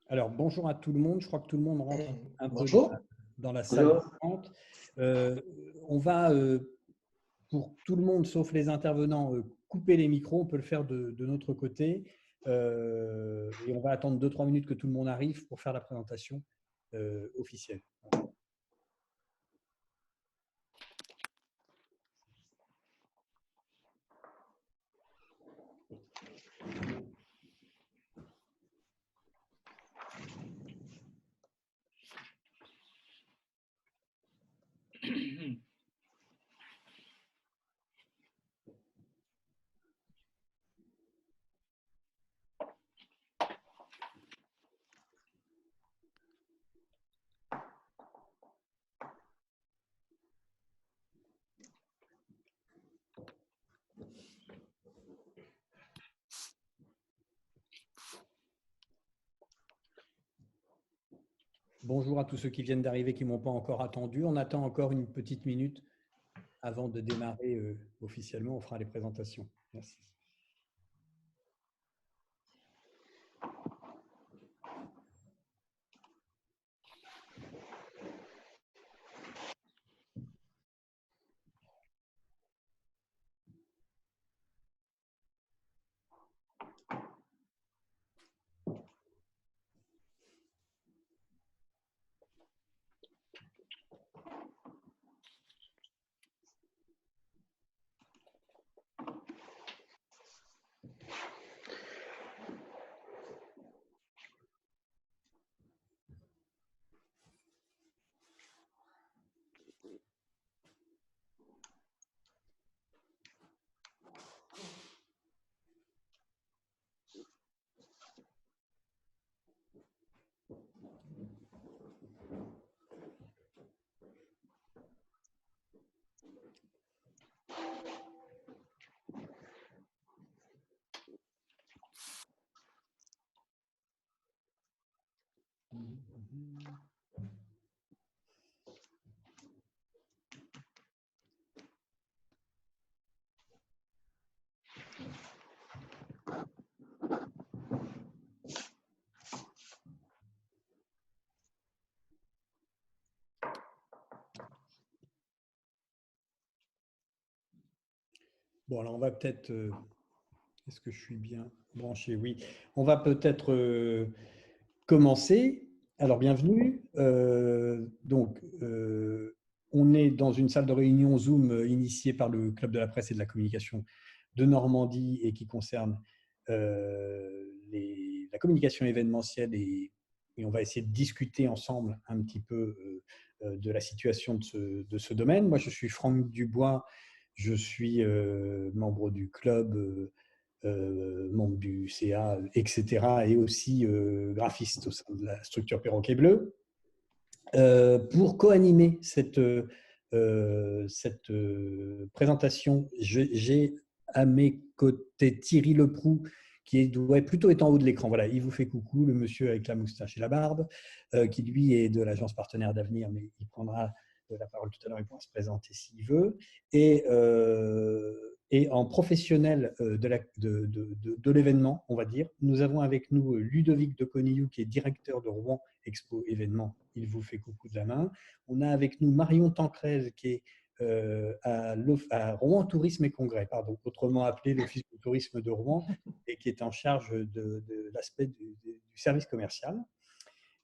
Alors, bonjour à tout le monde. Je crois que tout le monde rentre un peu Bonjour. dans la salle d'attente. On va, pour tout le monde, sauf les intervenants, couper les micros. On peut le faire de notre côté. Et on va attendre 2-3 minutes que tout le monde arrive pour faire la présentation officielle. Bonjour à tous ceux qui viennent d'arriver, qui ne m'ont pas encore attendu. On attend encore une petite minute avant de démarrer officiellement. On fera les présentations. Merci. Bon, alors on va peut-être… Est-ce que je suis bien branché? Oui. On va peut-être commencer. Alors, bienvenue. On est dans une salle de réunion Zoom initiée par le Club de la presse et de la communication de Normandie et qui concerne la communication événementielle et on va essayer de discuter ensemble un petit peu de la situation de ce domaine. Moi, je suis Franck Dubois. Je suis membre du club, membre du CA, etc. et aussi graphiste au sein de la structure Perroquet Bleu. Pour co-animer cette présentation, j'ai à mes côtés Thierry Leproux, qui doit plutôt être en haut de l'écran. Voilà, il vous fait coucou, le monsieur avec la moustache et la barbe, qui lui est de l'agence Partenaire d'Avenir, mais il prendra la parole tout à l'heure, il pourra se présenter s'il veut. Et en professionnel de l'événement, on va dire, nous avons avec nous Ludovic de Conillou, qui est directeur de Rouen Expo événement. Il vous fait coucou de la main. On a avec nous Marion Tancrèze, qui est à Rouen Tourisme et Congrès, pardon, autrement appelé l'Office du tourisme de Rouen, et qui est en charge de l'aspect du service commercial.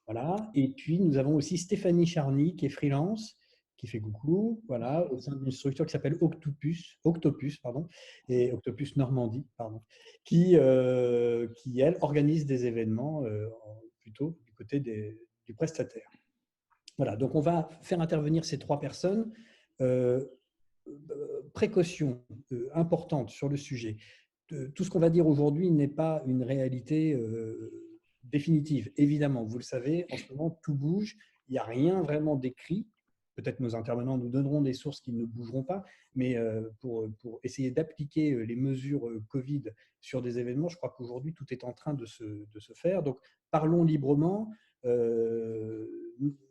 Voilà. Et puis, nous avons aussi Stéphanie Charny, qui est freelance, qui fait coucou, voilà, au sein d'une structure qui s'appelle Octopus, et Octopus Normandie, qui elle, organise des événements plutôt du côté du prestataire. Voilà, donc on va faire intervenir ces 3 personnes. Précaution importante sur le sujet. Tout ce qu'on va dire aujourd'hui n'est pas une réalité définitive. Évidemment, vous le savez, en ce moment, tout bouge. Il n'y a rien vraiment d'écrit. Peut-être nos intervenants nous donneront des sources qui ne bougeront pas, mais pour essayer d'appliquer les mesures Covid sur des événements, je crois qu'aujourd'hui, tout est en train de se faire. Donc, parlons librement.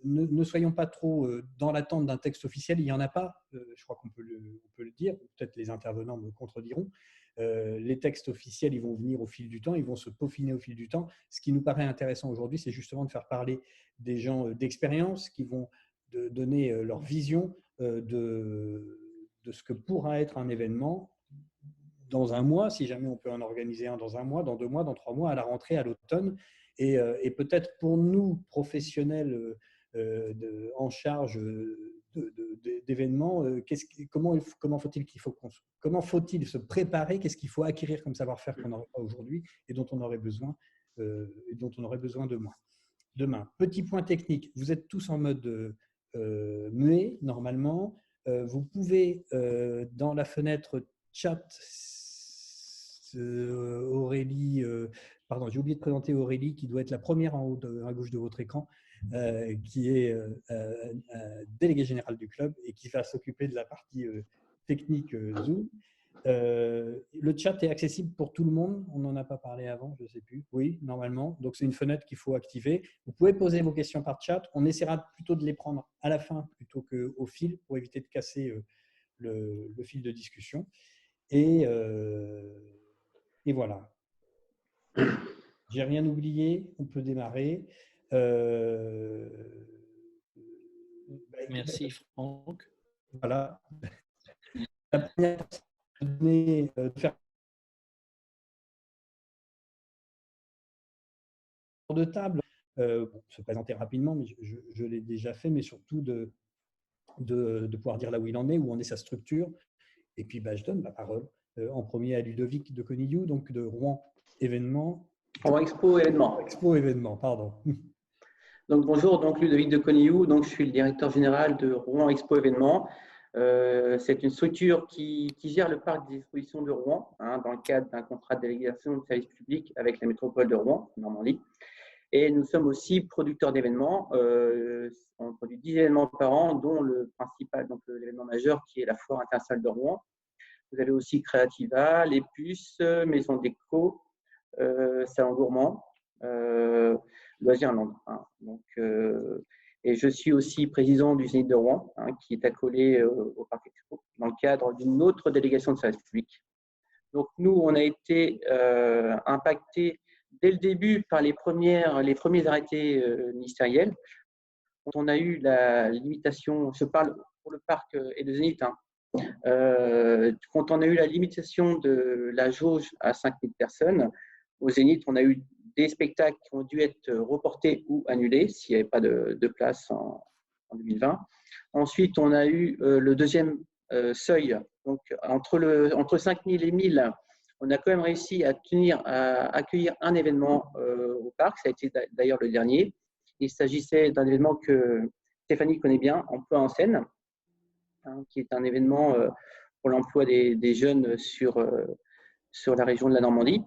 ne soyons pas trop dans l'attente d'un texte officiel. Il n'y en a pas, je crois qu'on peut le dire, peut-être les intervenants me contrediront. Les textes officiels, ils vont venir au fil du temps, ils vont se peaufiner au fil du temps. Ce qui nous paraît intéressant aujourd'hui, c'est justement de faire parler des gens d'expérience qui vont donner leur vision de ce que pourra être un événement dans un mois, si jamais on peut en organiser un dans un mois, dans 2 mois, dans 3 mois, à la rentrée, à l'automne. Et peut-être pour nous, professionnels en charge d'événements, comment faut-il se préparer? Qu'est-ce qu'il faut acquérir comme savoir-faire qu'on n'aurait pas aujourd'hui et dont on aurait besoin demain. Petit point technique, vous êtes tous en mode muet normalement. Vous pouvez, dans la fenêtre chat, Aurélie, pardon, j'ai oublié de présenter Aurélie, qui doit être la première en haut à gauche de votre écran, qui est déléguée générale du club et qui va s'occuper de la partie technique Zoom. Le chat est accessible pour tout le monde. On n'en a pas parlé avant, je ne sais plus. Oui, normalement. Donc, c'est une fenêtre qu'il faut activer. Vous pouvez poser vos questions par chat. On essaiera plutôt de les prendre à la fin plutôt qu'au fil pour éviter de casser le fil de discussion. Et voilà. J'ai rien oublié. On peut démarrer. Merci Franck. Voilà. La première, de faire de table, se présenter rapidement, mais je l'ai déjà fait, mais surtout de pouvoir dire là où il en est, où en est sa structure. Et puis, je donne la parole en premier à Ludovic de Conilloux, donc de Rouen Événements. Rouen Expo Événements. Expo Événements, pardon. Donc, bonjour, donc Ludovic de Conilloux, donc je suis le directeur général de Rouen Expo Événements. C'est une structure qui gère le parc des expositions de Rouen, dans le cadre d'un contrat de délégation de service public avec la métropole de Rouen, Normandie. Et nous sommes aussi producteurs d'événements. On produit 10 événements par an, dont le principal, donc l'événement majeur qui est la Foire internationale de Rouen. Vous avez aussi Creativa, Les Puces, Maison Déco, Salon Gourmand, Loisirland. Et je suis aussi président du Zénith de Rouen, qui est accolé au Parc Expo, dans le cadre d'une autre délégation de service public. Donc nous, on a été impactés dès le début par les premiers arrêtés ministériels. Quand on a eu la limitation, je parle pour le parc et le Zénith, quand on a eu la limitation de la jauge à 5000 personnes, au Zénith, on a eu des spectacles qui ont dû être reportés ou annulés s'il n'y avait pas de place en 2020. Ensuite, on a eu le deuxième seuil. Donc, entre 5000 et 1000, on a quand même réussi à accueillir un événement au parc. Ça a été d'ailleurs le dernier. Il s'agissait d'un événement que Stéphanie connaît bien, Emploi en scène, qui est un événement pour l'emploi des jeunes sur la région de la Normandie.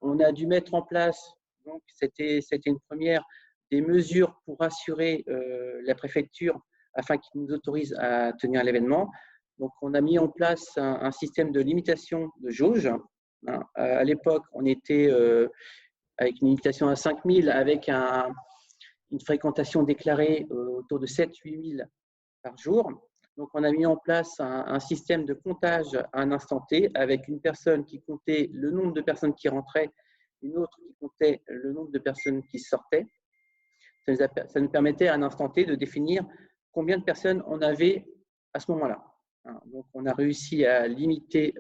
On a dû mettre en place, donc c'était une première, des mesures pour rassurer la préfecture afin qu'ils nous autorisent à tenir l'événement. Donc, on a mis en place un système de limitation de jauge. À l'époque, on était avec une limitation à 5000, avec une fréquentation déclarée autour de 7-8 000 par jour. Donc, on a mis en place un système de comptage à un instant T avec une personne qui comptait le nombre de personnes qui rentraient, une autre qui comptait le nombre de personnes qui sortaient. Ça nous permettait à un instant T de définir combien de personnes on avait à ce moment-là. Donc, on a réussi à limiter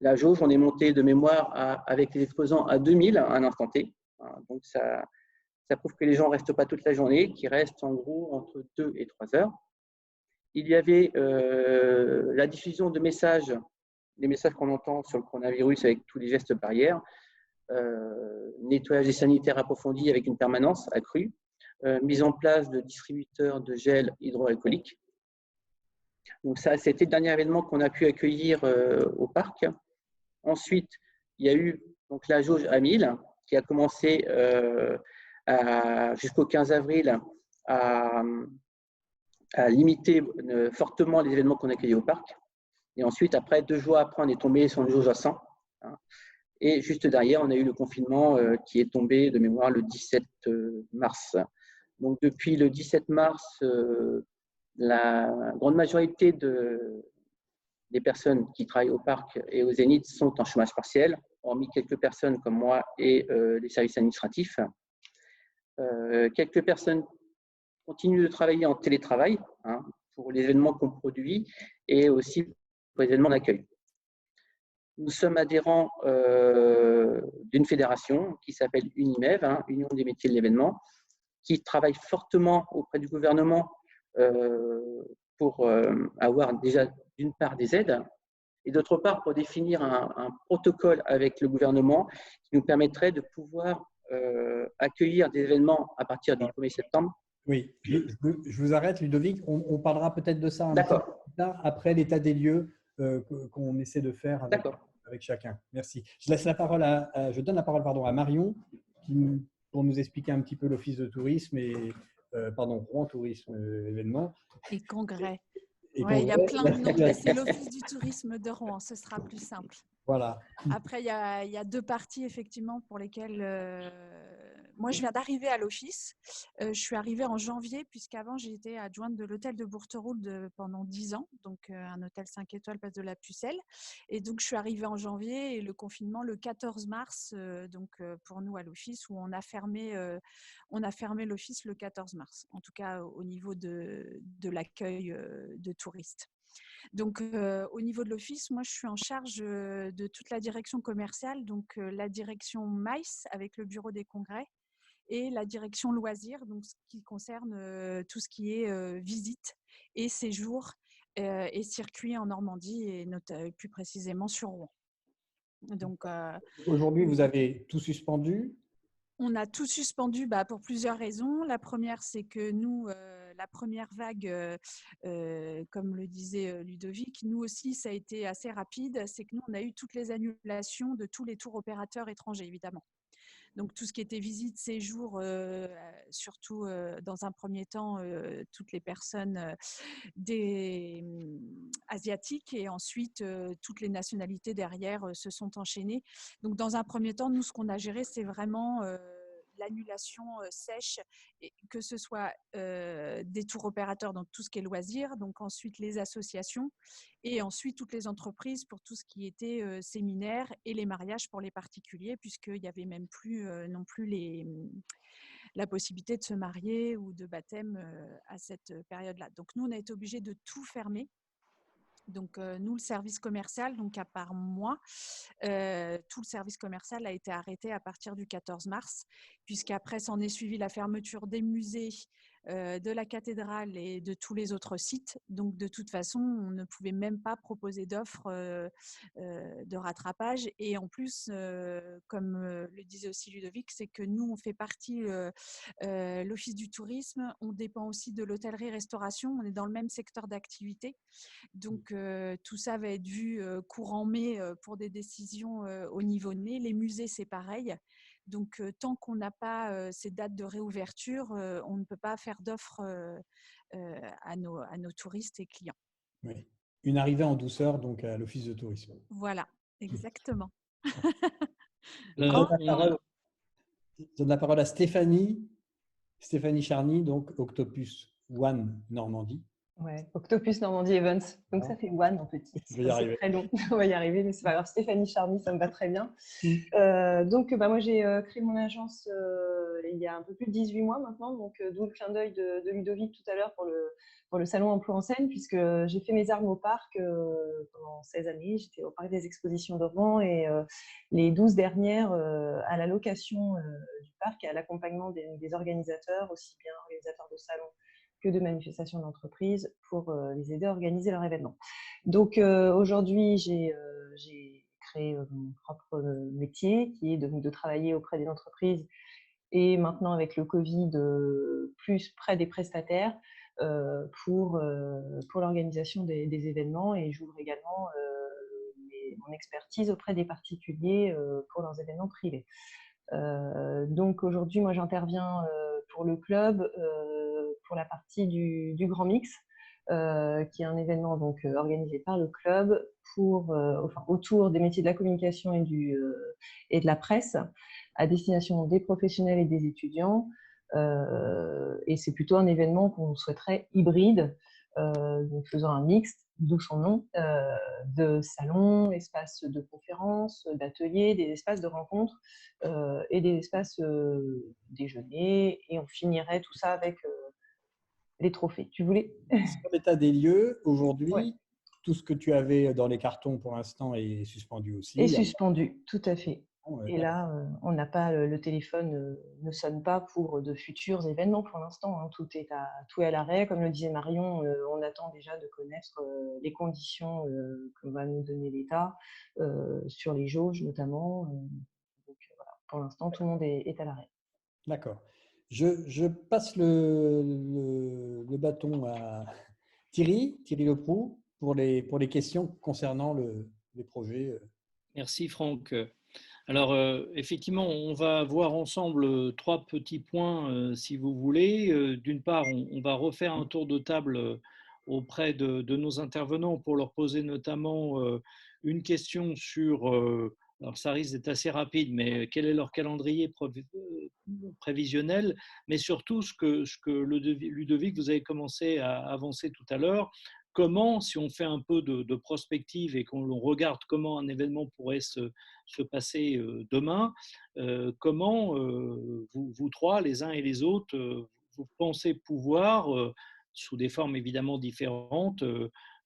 la jauge. On est monté de mémoire avec les exposants à 2000 à un instant T. Donc, ça prouve que les gens ne restent pas toute la journée, qu'ils restent en gros entre 2 et 3 heures. Il y avait la diffusion de messages, les messages qu'on entend sur le coronavirus avec tous les gestes barrières, nettoyage des sanitaires approfondi avec une permanence accrue, mise en place de distributeurs de gel hydroalcoolique. Donc ça, c'était le dernier événement qu'on a pu accueillir au parc. Ensuite, il y a eu donc, la jauge à 1000 qui a commencé jusqu'au 15 avril à limiter fortement les événements qu'on accueillait au parc. Et ensuite, après 2 jours après, on est tombé sur une jauge à 100. Et juste derrière, on a eu le confinement qui est tombé de mémoire le 17 mars. Donc, depuis le 17 mars, la grande majorité des personnes qui travaillent au parc et au Zénith sont en chômage partiel, hormis quelques personnes comme moi et les services administratifs. Quelques personnes continuent de travailler en télétravail pour les événements qu'on produit et aussi pour les événements d'accueil. Nous sommes adhérents d'une fédération qui s'appelle UNIMEV, Union des métiers de l'événement, qui travaille fortement auprès du gouvernement pour avoir déjà d'une part des aides et d'autre part pour définir un protocole avec le gouvernement qui nous permettrait de pouvoir accueillir des événements à partir du 1er septembre. Oui, je vous arrête, Ludovic. On parlera peut-être de ça un petit peu plus tard, après l'état des lieux qu'on essaie de faire avec chacun. Merci. Je donne la parole à Marion pour nous expliquer un petit peu l'Office de tourisme et Rouen Tourisme événement. Et congrès. Ouais, il y a plein de noms, mais c'est l'Office du tourisme de Rouen, ce sera plus simple. Voilà. Après, il y a deux parties effectivement pour lesquelles moi je viens d'arriver à l'office. Je suis arrivée en janvier puisqu'avant j'étais adjointe de l'hôtel de Bourteroule pendant 10 ans, donc un hôtel 5 étoiles place de la Pucelle. Et donc je suis arrivée en janvier et le confinement le 14 mars, pour nous à l'office, où on a fermé l'office le 14 mars, en tout cas au niveau de l'accueil de touristes. Donc, au niveau de l'office, moi, je suis en charge de toute la direction commerciale, donc la direction MICE avec le bureau des congrès et la direction loisirs, donc ce qui concerne tout ce qui est visite et séjour et circuit en Normandie et plus précisément sur Rouen. Donc, aujourd'hui, vous avez tout suspendu? On a tout suspendu pour plusieurs raisons. La première, c'est que nous, la première vague, comme le disait Ludovic, nous aussi, ça a été assez rapide. C'est que nous, on a eu toutes les annulations de tous les tours opérateurs étrangers, évidemment. Donc, tout ce qui était visite, séjour, surtout dans un premier temps, toutes les personnes asiatiques et ensuite toutes les nationalités derrière se sont enchaînées. Donc, dans un premier temps, nous, ce qu'on a géré, c'est vraiment l'annulation sèche, et que ce soit des tours opérateurs dans tout ce qui est loisirs, donc ensuite les associations et ensuite toutes les entreprises pour tout ce qui était séminaires et les mariages pour les particuliers, puisqu'il n'y avait même plus non plus la possibilité de se marier ou de baptême à cette période-là. Donc nous, on a été obligés de tout fermer. Donc, nous, le service commercial, donc à part moi, tout le service commercial a été arrêté à partir du 14 mars, puisqu'après, s'en est suivi la fermeture des musées, de la cathédrale et de tous les autres sites. Donc, de toute façon, on ne pouvait même pas proposer d'offres de rattrapage. Et en plus, comme le disait aussi Ludovic, c'est que nous, on fait partie, l'Office du tourisme, on dépend aussi de l'hôtellerie-restauration, on est dans le même secteur d'activité. Donc, tout ça va être vu courant mai pour des décisions au niveau de mai. Les musées, c'est pareil. Donc, tant qu'on n'a pas ces dates de réouverture, on ne peut pas faire d'offres à nos touristes et clients. Oui. Une arrivée en douceur donc à l'Office de tourisme. Voilà, exactement. Je donne la parole à Stéphanie Charny, donc Octopus One Normandie. Ouais, Octopus Normandie Events. Donc ça fait One en petit. C'est très long. On va y arriver, mais c'est pas grave. Stéphanie Charny, ça me va très bien. Donc moi j'ai créé mon agence il y a un peu plus de 18 mois maintenant, donc d'où le clin d'œil de Ludovic tout à l'heure pour le salon Emploi en Seine, puisque j'ai fait mes armes au parc pendant 16 années. J'étais au parc des expositions de Rouen et les 12 dernières à la location du parc et à l'accompagnement des organisateurs, aussi bien organisateurs de salons que de manifestations d'entreprise pour les aider à organiser leur événement. Donc aujourd'hui, j'ai créé mon propre métier qui est de travailler auprès des entreprises et maintenant avec le Covid, plus près des prestataires pour l'organisation des événements, et j'ouvre également mon expertise auprès des particuliers pour leurs événements privés. Donc aujourd'hui, moi j'interviens pour le club, pour la partie du grand mix, qui est un événement donc, organisé par le club autour des métiers de la communication et de la presse, à destination des professionnels et des étudiants. Et c'est plutôt un événement qu'on souhaiterait hybride, donc faisant un mixte, d'où son nom, de salons, espaces de conférences, d'ateliers, des espaces de rencontres et des espaces déjeuner. Et on finirait tout ça avec les trophées. Tu voulais? Sur l'état des lieux, aujourd'hui, Ouais. tout ce que tu avais dans les cartons pour l'instant est suspendu aussi. Et suspendu, tout à fait. Et là, on n'a pas le téléphone ne sonne pas pour de futurs événements pour l'instant. Hein. Tout est à l'arrêt. Comme le disait Marion, on attend déjà de connaître les conditions que va nous donner l'État sur les jauges notamment. Donc voilà, pour l'instant, tout le monde est à l'arrêt. D'accord. Je passe le bâton à Thierry Leproux pour les questions concernant les projets. Merci Franck. Alors, effectivement, on va voir ensemble 3 petits points, si vous voulez. D'une part, on va refaire un tour de table auprès de nos intervenants pour leur poser notamment une question sur, alors ça risque d'être assez rapide, mais quel est leur calendrier prévisionnel, mais surtout ce que Ludovic, vous avez commencé à avancer tout à l'heure. Comment, si on fait un peu de prospective et qu'on regarde comment un événement pourrait se passer demain, comment vous trois, les uns et les autres, vous pensez pouvoir, sous des formes évidemment différentes,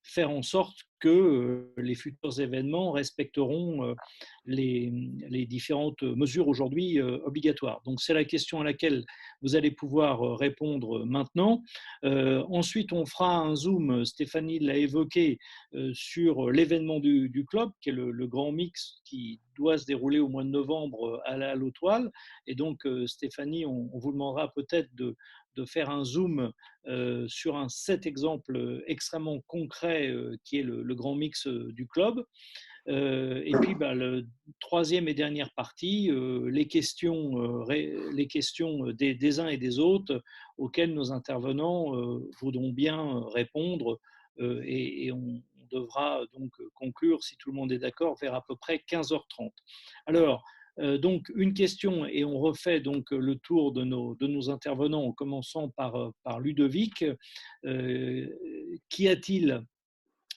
faire en sorte que les futurs événements respecteront les différentes mesures aujourd'hui obligatoires. Donc c'est la question à laquelle vous allez pouvoir répondre maintenant. Ensuite, on fera un zoom, Stéphanie l'a évoqué, sur l'événement du club, qui est le grand mix qui doit se dérouler au mois de novembre à l'Autoile. Et donc, Stéphanie, on vous demandera peut-être de faire un zoom sur cet exemple extrêmement concret qui est le grand mix du club. Et puis, la troisième et dernière partie, les questions des uns et des autres auxquelles nos intervenants voudront bien répondre. Et on devra donc conclure, si tout le monde est d'accord, vers à peu près 15h30. Alors, donc une question, et on refait donc le tour de nos intervenants en commençant par Ludovic. Qu'y a-t-il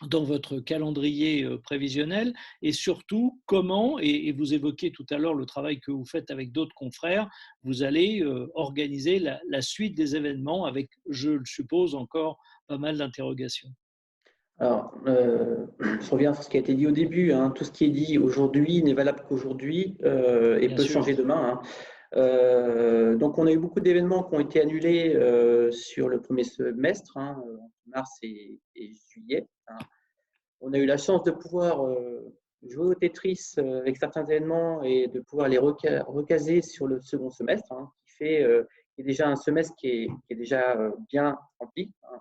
dans votre calendrier prévisionnel, et surtout comment, et vous évoquez tout à l'heure le travail que vous faites avec d'autres confrères, vous allez organiser la suite des événements avec, je le suppose, encore pas mal d'interrogations. Alors, je reviens sur ce qui a été dit au début. Hein. Tout ce qui est dit aujourd'hui n'est valable qu'aujourd'hui et peut changer demain. Hein. Donc, on a eu beaucoup d'événements qui ont été annulés sur le premier semestre, hein, en mars et juillet. Hein. On a eu la chance de pouvoir jouer au Tetris avec certains événements et de pouvoir les recaser sur le second semestre, hein, qui est déjà un semestre qui est déjà bien rempli. Hein.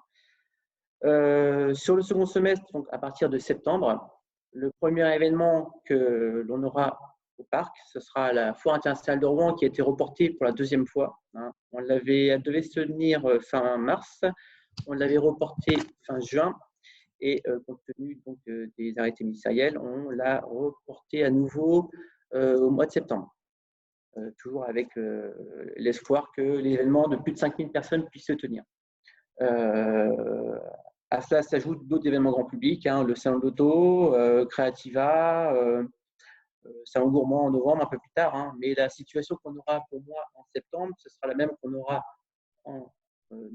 Sur le second semestre, donc à partir de septembre, le premier événement que l'on aura au parc, ce sera la Foire internationale de Rouen qui a été reportée pour la 2e fois. Hein. Elle devait se tenir fin mars, on l'avait reportée fin juin et compte tenu donc, des arrêtés ministériels, on l'a reportée à nouveau au mois de septembre. Toujours avec l'espoir que l'événement de plus de 5000 personnes puisse se tenir. À cela s'ajoutent d'autres événements grand public, hein, le Salon de l'Auto, Creativa, Salon Gourmand en novembre, un peu plus tard. Hein, mais la situation qu'on aura pour moi en septembre, ce sera la même qu'on aura en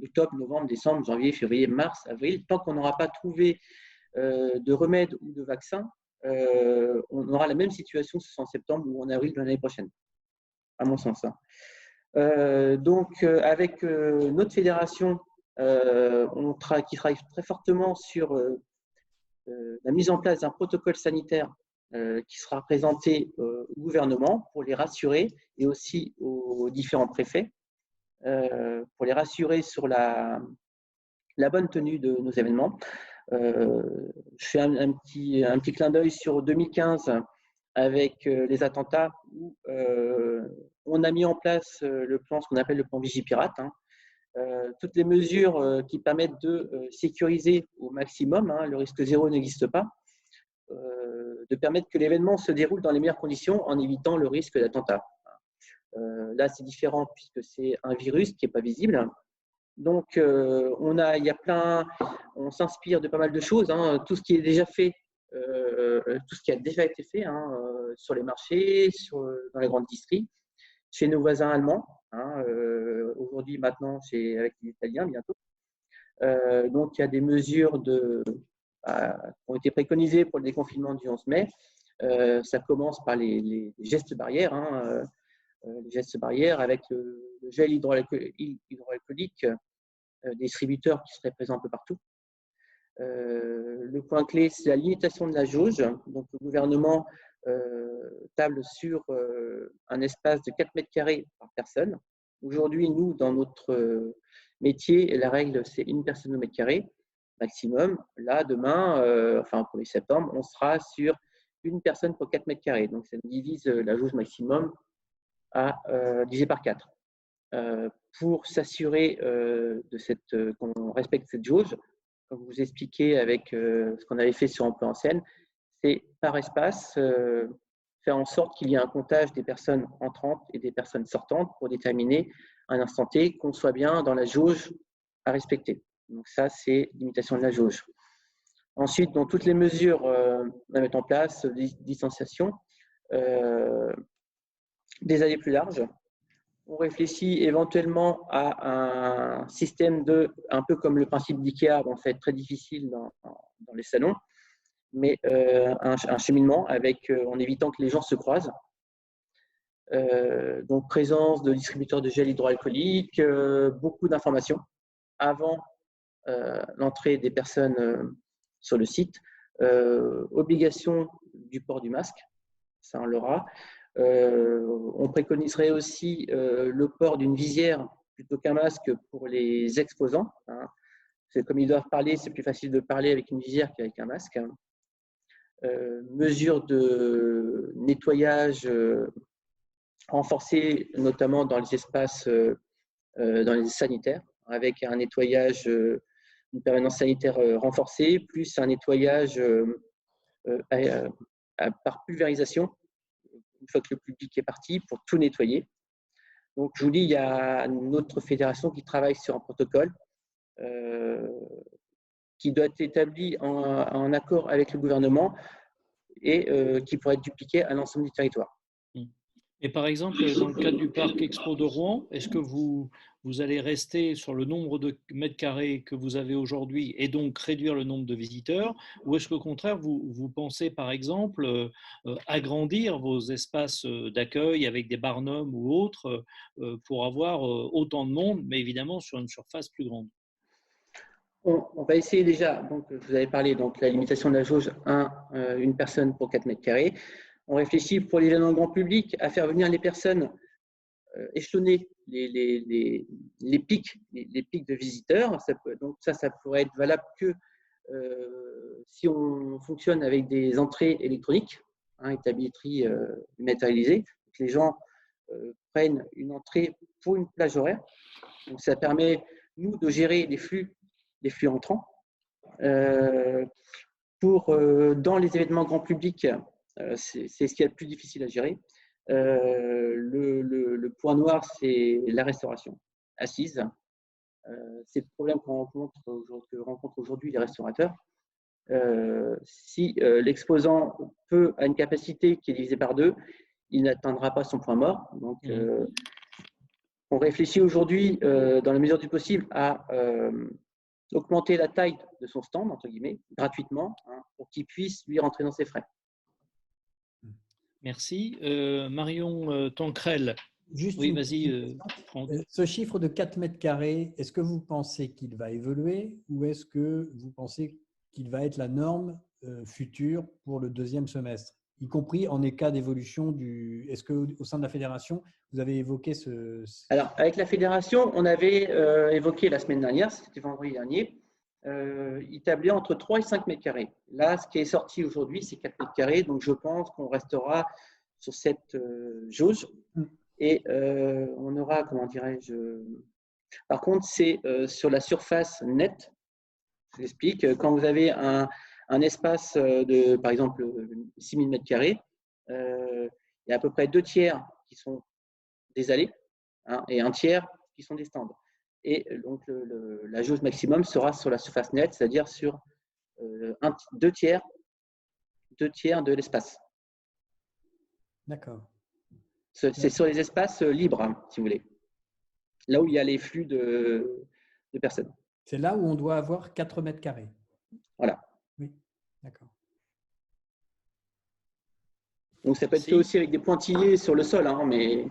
octobre, novembre, décembre, janvier, février, mars, avril. Tant qu'on n'aura pas trouvé de remède ou de vaccin, on aura la même situation en septembre ou en avril de l'année prochaine, à mon sens. Hein. Donc, avec notre fédération, qui travaille très fortement sur la mise en place d'un protocole sanitaire qui sera présenté au gouvernement pour les rassurer et aussi aux différents préfets pour les rassurer sur la bonne tenue de nos événements. Je fais un petit clin d'œil sur 2015 avec les attentats où on a mis en place ce qu'on appelle le plan Vigipirate, hein, toutes les mesures qui permettent de sécuriser au maximum, le risque zéro n'existe pas, de permettre que l'événement se déroule dans les meilleures conditions en évitant le risque d'attentat. Là, c'est différent puisque c'est un virus qui n'est pas visible. Donc, on s'inspire de pas mal de choses. Tout ce qui est déjà fait, tout ce qui a déjà été fait sur les marchés, dans les grandes distries, chez nos voisins allemands. Aujourd'hui, maintenant, avec les Italiens bientôt. Donc, il y a des mesures qui ont été préconisées pour le déconfinement du 11 mai. Ça commence par les gestes barrières. Les gestes barrières avec le gel hydroalcoolique, des distributeurs qui seraient présents un peu partout. Le point clé, c'est la limitation de la jauge. Donc, le gouvernement table sur un espace de 4 mètres carrés par personne. Aujourd'hui, nous, dans notre métier, la règle, c'est une personne au mètre carré maximum. Là, demain, au 1er septembre, on sera sur une personne pour 4 mètres carrés. Donc, ça divise la jauge maximum divisé par 4. Pour s'assurer qu'on respecte cette jauge, comme vous expliquez avec ce qu'on avait fait sur Emploi en scène, c'est par espace, faire en sorte qu'il y ait un comptage des personnes entrantes et des personnes sortantes pour déterminer à un instant T qu'on soit bien dans la jauge à respecter. Donc ça, c'est limitation de la jauge. Ensuite, dans toutes les mesures à mettre en place, distanciation, des allées plus larges. On réfléchit éventuellement à un système un peu comme le principe d'IKEA, en fait très difficile dans les salons, mais un cheminement en évitant que les gens se croisent. Donc présence de distributeurs de gel hydroalcoolique, beaucoup d'informations avant l'entrée des personnes sur le site, obligation du port du masque, ça on l'aura. On préconiserait aussi le port d'une visière plutôt qu'un masque pour les exposants. C'est comme ils doivent parler, c'est plus facile de parler avec une visière qu'avec un masque. Mesures de nettoyage renforcées, notamment dans les espaces dans les sanitaires, avec un nettoyage, une permanence sanitaire renforcée, plus un nettoyage par pulvérisation, une fois que le public est parti, pour tout nettoyer. Donc, je vous dis, il y a notre fédération qui travaille sur un protocole qui doit être établi en accord avec le gouvernement et qui pourrait être dupliqué à l'ensemble du territoire. Et par exemple, dans le cadre du parc Expo de Rouen, est-ce que vous allez rester sur le nombre de mètres carrés que vous avez aujourd'hui et donc réduire le nombre de visiteurs, ou est-ce qu'au contraire, vous pensez par exemple agrandir vos espaces d'accueil avec des barnums ou autres pour avoir autant de monde, mais évidemment sur une surface plus grande? On va essayer déjà, donc vous avez parlé, donc la limitation de la jauge, une personne pour 4 mètres carrés. On réfléchit pour l'événement grand public à faire venir les personnes, échelonner les pics de visiteurs. Donc ça pourrait être valable que si on fonctionne avec des entrées électroniques et la billetterie matérialisée. Les gens prennent une entrée pour une plage horaire. Donc ça permet, nous, de gérer les flux entrants. Dans les événements grand public, c'est ce qui est le plus difficile à gérer. Le point noir, c'est la restauration assise. C'est le problème que rencontrent aujourd'hui les restaurateurs. Si l'exposant a une capacité qui est divisée par 2, il n'atteindra pas son point mort. Donc, on réfléchit aujourd'hui, dans la mesure du possible, à augmenter la taille de son stand, entre guillemets, gratuitement, pour qu'il puisse, lui, rentrer dans ses frais. Merci. Marion Tancrel. Juste oui, vas-y, Franck. Ce chiffre de 4 mètres carrés, est-ce que vous pensez qu'il va évoluer ou est-ce que vous pensez qu'il va être la norme future pour le deuxième semestre, y compris en cas d'évolution du… Est-ce qu'au sein de la fédération, vous avez évoqué Alors, avec la fédération, on avait évoqué la semaine dernière, c'était vendredi dernier, il tablait entre 3 et 5 mètres carrés. Là, ce qui est sorti aujourd'hui, c'est 4 mètres carrés. Donc, je pense qu'on restera sur cette jauge. Et on aura, comment dirais-je, Par contre, c'est sur la surface nette. Je vous explique. Quand vous avez un espace de, par exemple, 6000 m², il y a à peu près 2/3 qui sont des allées, hein, et 1/3 qui sont des stands. Et donc, la jauge maximum sera sur la surface nette, c'est-à-dire sur 2/3 de l'espace. D'accord. C'est sur les espaces libres, hein, si vous voulez. Là où il y a les flux de personnes. C'est là où on doit avoir 4 m². Voilà. Oui, d'accord. Donc, ça peut être fait aussi avec des pointillés sur le sol, hein, mais…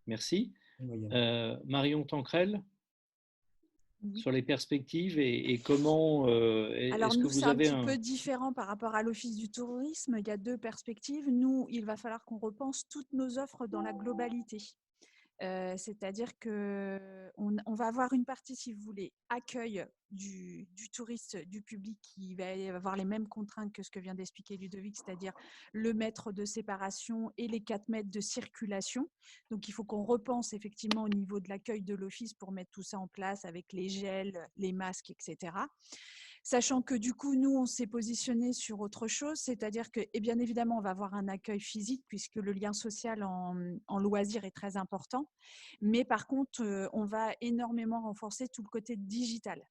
Merci. Marion Tanquerel, sur les perspectives et comment Alors, est-ce que nous, vous c'est un avez petit peu différent par rapport à l'Office du tourisme. Il y a 2 perspectives. Nous, il va falloir qu'on repense toutes nos offres dans la globalité. C'est-à-dire qu'on va avoir une partie, si vous voulez, accueil du touriste, du public, qui va avoir les mêmes contraintes que ce que vient d'expliquer Ludovic, c'est-à-dire le mètre de séparation et les 4 mètres de circulation. Donc, il faut qu'on repense effectivement au niveau de l'accueil de l'office pour mettre tout ça en place avec les gels, les masques, etc. Sachant que du coup, nous, on s'est positionné sur autre chose, c'est-à-dire que, et bien évidemment, on va avoir un accueil physique puisque le lien social en loisir est très important. Mais par contre, on va énormément renforcer tout le côté digital,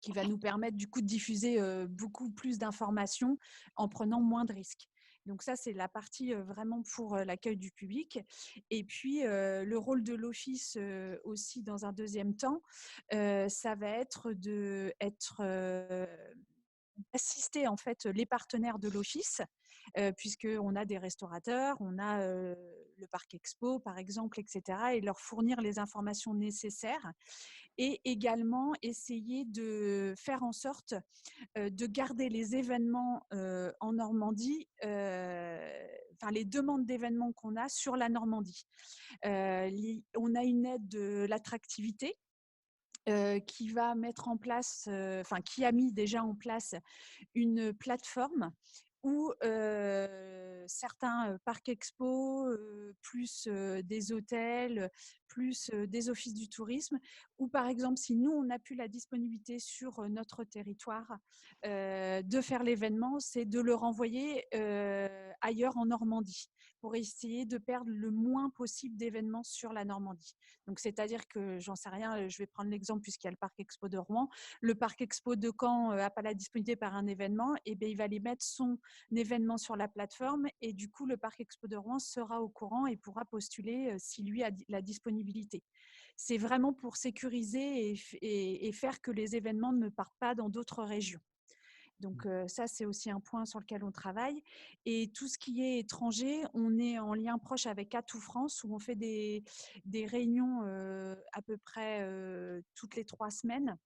qui va nous permettre du coup de diffuser beaucoup plus d'informations en prenant moins de risques. Donc ça, c'est la partie vraiment pour l'accueil du public. Et puis, le rôle de l'office aussi dans un deuxième temps, ça va être d'assister en fait les partenaires de l'office, puisqu'on a des restaurateurs, on a le parc expo par exemple, etc., et leur fournir les informations nécessaires, et également essayer de faire en sorte de garder les événements en Normandie, enfin les demandes d'événements qu'on a sur la Normandie. On a une aide de l'attractivité qui va mettre en place, qui a mis déjà en place une plateforme où certains parcs expo, plus des hôtels, plus des offices du tourisme, ou par exemple, si nous, on n'a plus la disponibilité sur notre territoire de faire l'événement, c'est de le renvoyer ailleurs en Normandie pour essayer de perdre le moins possible d'événements sur la Normandie. Donc, c'est-à-dire que, j'en sais rien, je vais prendre l'exemple puisqu'il y a le Parc Expo de Rouen. Le Parc Expo de Caen n'a pas la disponibilité par un événement, et bien, il va aller mettre son événement sur la plateforme, et du coup, le Parc Expo de Rouen sera au courant et pourra postuler si lui a la disponibilité. C'est vraiment pour sécuriser et faire que les événements ne partent pas dans d'autres régions. Donc ça, c'est aussi un point sur lequel on travaille. Et tout ce qui est étranger, on est en lien proche avec Atout France, où on fait des réunions à peu près toutes les 3 semaines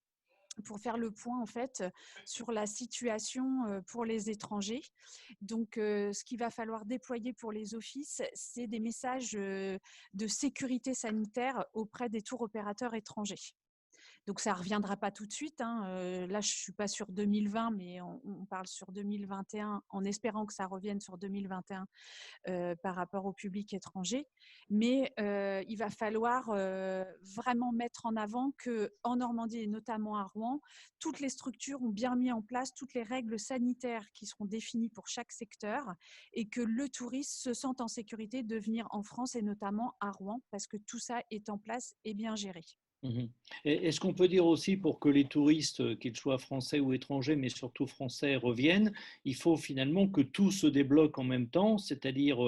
pour faire le point en fait sur la situation pour les étrangers. Donc ce qu'il va falloir déployer pour les offices, c'est des messages de sécurité sanitaire auprès des tours opérateurs étrangers. Donc, ça ne reviendra pas tout de suite, hein. Là, je ne suis pas sur 2020, mais on parle sur 2021, en espérant que ça revienne sur 2021 par rapport au public étranger. Mais il va falloir vraiment mettre en avant qu'en Normandie, et notamment à Rouen, toutes les structures ont bien mis en place toutes les règles sanitaires qui seront définies pour chaque secteur, et que le touriste se sente en sécurité de venir en France et notamment à Rouen, parce que tout ça est en place et bien géré. Est-ce qu'on peut dire aussi, pour que les touristes, qu'ils soient français ou étrangers, mais surtout français, reviennent, il faut finalement que tout se débloque en même temps, c'est-à-dire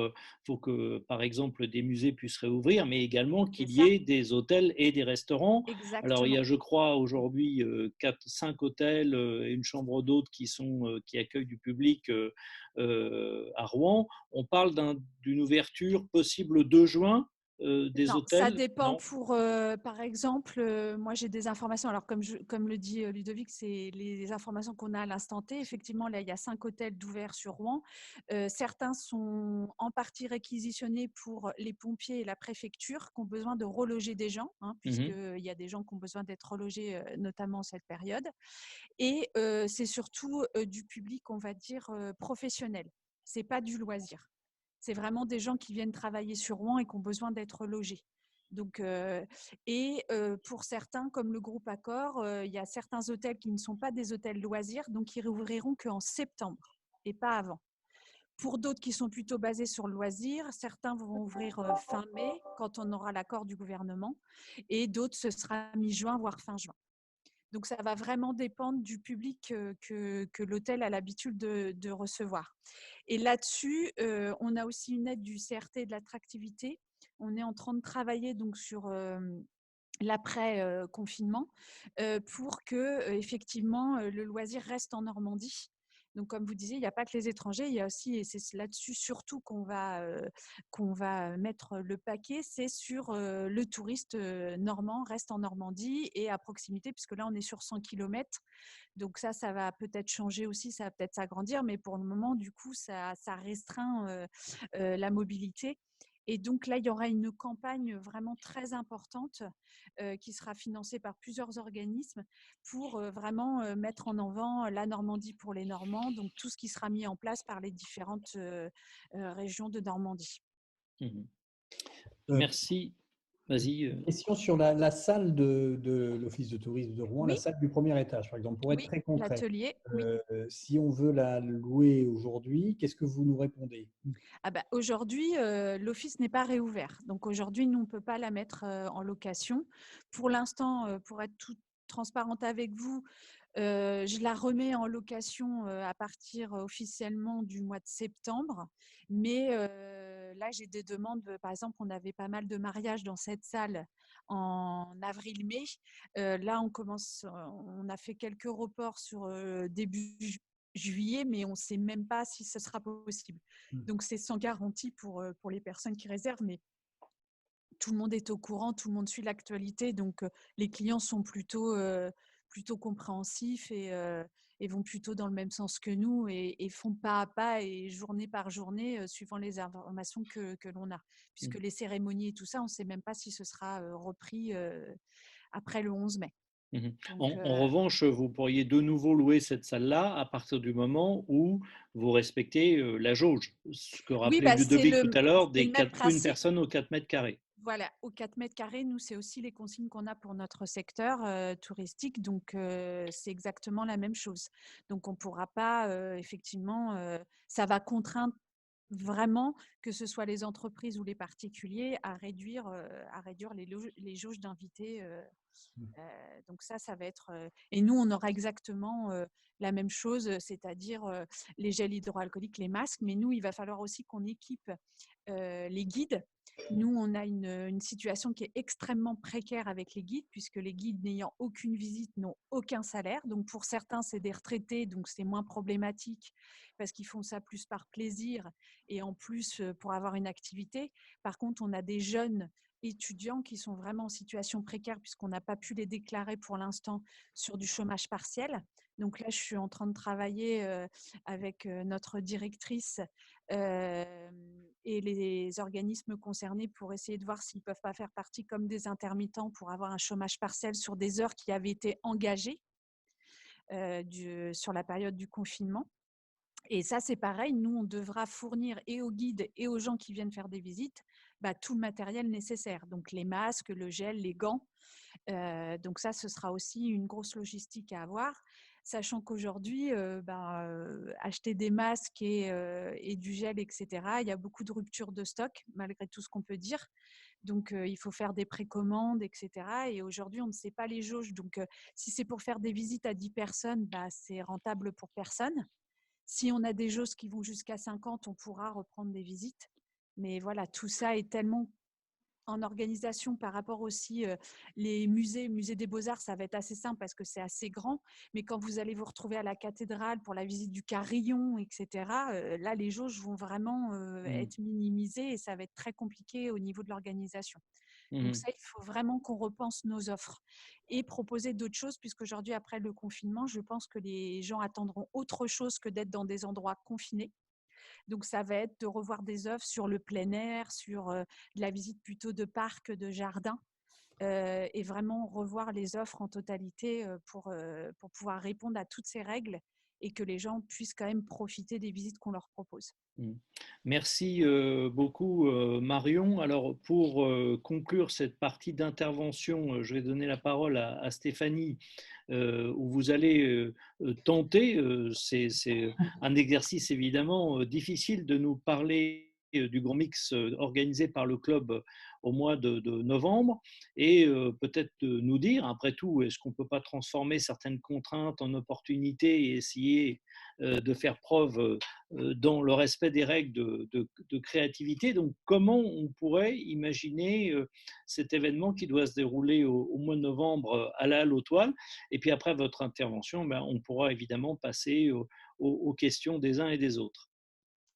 faut que, par exemple, des musées puissent réouvrir, mais également qu'il y ait des hôtels et des restaurants. Exactement. Alors, il y a, je crois, aujourd'hui 5 hôtels et une chambre d'hôte qui accueillent du public à Rouen. On parle d'une ouverture possible le 2 juin. Des hôtels. Ça dépend. Pour, par exemple, moi j'ai des informations, alors comme le dit Ludovic, c'est les informations qu'on a à l'instant T. Effectivement, là, il y a 5 hôtels d'ouverts sur Rouen. Certains sont en partie réquisitionnés pour les pompiers et la préfecture qui ont besoin de reloger des gens, hein, puisqu'il y a des gens qui ont besoin d'être relogés, notamment en cette période. Et c'est surtout du public, on va dire, professionnel. Ce n'est pas du loisir. C'est vraiment des gens qui viennent travailler sur Rouen et qui ont besoin d'être logés. Donc, pour certains, comme le groupe Accor, il y a certains hôtels qui ne sont pas des hôtels loisirs, donc ils rouvriront qu'en septembre et pas avant. Pour d'autres qui sont plutôt basés sur le loisir, certains vont ouvrir fin mai, quand on aura l'accord du gouvernement, et d'autres, ce sera mi-juin, voire fin juin. Donc, ça va vraiment dépendre du public que l'hôtel a l'habitude de recevoir. Et là-dessus, on a aussi une aide du CRT et de l'attractivité. On est en train de travailler donc sur l'après-confinement pour que, effectivement, le loisir reste en Normandie. Donc, comme vous disiez, il n'y a pas que les étrangers, il y a aussi, et c'est là-dessus surtout qu'on va mettre le paquet, c'est sur le touriste normand reste en Normandie et à proximité, puisque là, on est sur 100 km. Donc ça va peut-être changer aussi, ça va peut-être s'agrandir, mais pour le moment, du coup, ça restreint la mobilité. Et donc là, il y aura une campagne vraiment très importante qui sera financée par plusieurs organismes pour vraiment mettre en avant la Normandie pour les Normands, donc tout ce qui sera mis en place par les différentes régions de Normandie. Merci. Vas-y. Question sur la salle de l'Office de tourisme de Rouen, Oui. La salle du premier étage, par exemple, pour être très concret. L'atelier, oui. Si on veut la louer aujourd'hui, qu'est-ce que vous nous répondez? Aujourd'hui, l'office n'est pas réouvert. Donc aujourd'hui, nous, on ne peut pas la mettre en location. Pour l'instant, pour être toute transparente avec vous, je la remets en location à partir officiellement du mois de septembre. Mais là, j'ai des demandes. Par exemple, on avait pas mal de mariages dans cette salle en avril-mai. Là, on a fait quelques reports sur début juillet, mais on ne sait même pas si ce sera possible. Donc, c'est sans garantie pour les personnes qui réservent, mais tout le monde est au courant, tout le monde suit l'actualité, donc les clients sont plutôt compréhensifs et vont plutôt dans le même sens que nous et font pas à pas et journée par journée suivant les informations que l'on a. Puisque les cérémonies et tout ça, on ne sait même pas si ce sera repris après le 11 mai. Donc, en revanche, vous pourriez de nouveau louer cette salle-là à partir du moment où vous respectez la jauge, ce que rappelait Ludovic tout à l'heure, une personne aux 4 mètres carrés. Voilà, aux 4 mètres carrés, nous, c'est aussi les consignes qu'on a pour notre secteur touristique. Donc, c'est exactement la même chose. Donc, on ne pourra pas, effectivement, ça va contraindre vraiment, que ce soit les entreprises ou les particuliers, à réduire les jauges d'invités. Donc ça va être… et nous, on aura exactement la même chose, c'est-à-dire les gels hydroalcooliques, les masques. Mais nous, il va falloir aussi qu'on équipe les guides. Nous, on a une situation qui est extrêmement précaire avec les guides, puisque les guides n'ayant aucune visite n'ont aucun salaire. Donc, pour certains, c'est des retraités, donc c'est moins problématique parce qu'ils font ça plus par plaisir et en plus pour avoir une activité. Par contre, on a des jeunes étudiants qui sont vraiment en situation précaire puisqu'on n'a pas pu les déclarer pour l'instant sur du chômage partiel. Donc là, je suis en train de travailler avec notre directrice et les organismes concernés pour essayer de voir s'ils ne peuvent pas faire partie comme des intermittents pour avoir un chômage partiel sur des heures qui avaient été engagées sur la période du confinement. Et ça, c'est pareil, nous, on devra fournir et aux guides et aux gens qui viennent faire des visites tout le matériel nécessaire. Donc, les masques, le gel, les gants. Donc ça, ce sera aussi une grosse logistique à avoir. Sachant qu'aujourd'hui, acheter des masques et du gel, etc., il y a beaucoup de ruptures de stock, malgré tout ce qu'on peut dire. Donc, il faut faire des précommandes, etc. Et aujourd'hui, on ne sait pas les jauges. Donc, si c'est pour faire des visites à 10 personnes, c'est rentable pour personne. Si on a des jauges qui vont jusqu'à 50, on pourra reprendre des visites. Mais voilà, tout ça est tellement en organisation par rapport aussi les musées des Beaux-Arts, ça va être assez simple parce que c'est assez grand. Mais quand vous allez vous retrouver à la cathédrale pour la visite du carillon, etc., là, les jauges vont vraiment être minimisées et ça va être très compliqué au niveau de l'organisation. Donc ça, il faut vraiment qu'on repense nos offres et proposer d'autres choses, puisqu'aujourd'hui, après le confinement, je pense que les gens attendront autre chose que d'être dans des endroits confinés. Donc, ça va être de revoir des offres sur le plein air, sur de la visite plutôt de parcs, de jardins, et vraiment revoir les offres en totalité pour pouvoir répondre à toutes ces règles et que les gens puissent quand même profiter des visites qu'on leur propose. Merci beaucoup Marion. Alors pour conclure cette partie d'intervention, je vais donner la parole à Stéphanie, où vous allez tenter, c'est un exercice évidemment difficile, de nous parler du Grand Mix organisé par le club au mois de novembre, et peut-être nous dire, après tout, est-ce qu'on ne peut pas transformer certaines contraintes en opportunités et essayer de faire preuve dans le respect des règles de créativité. Donc, comment on pourrait imaginer cet événement qui doit se dérouler au mois de novembre à la Halle aux Toiles? Et puis après votre intervention, on pourra évidemment passer aux questions des uns et des autres.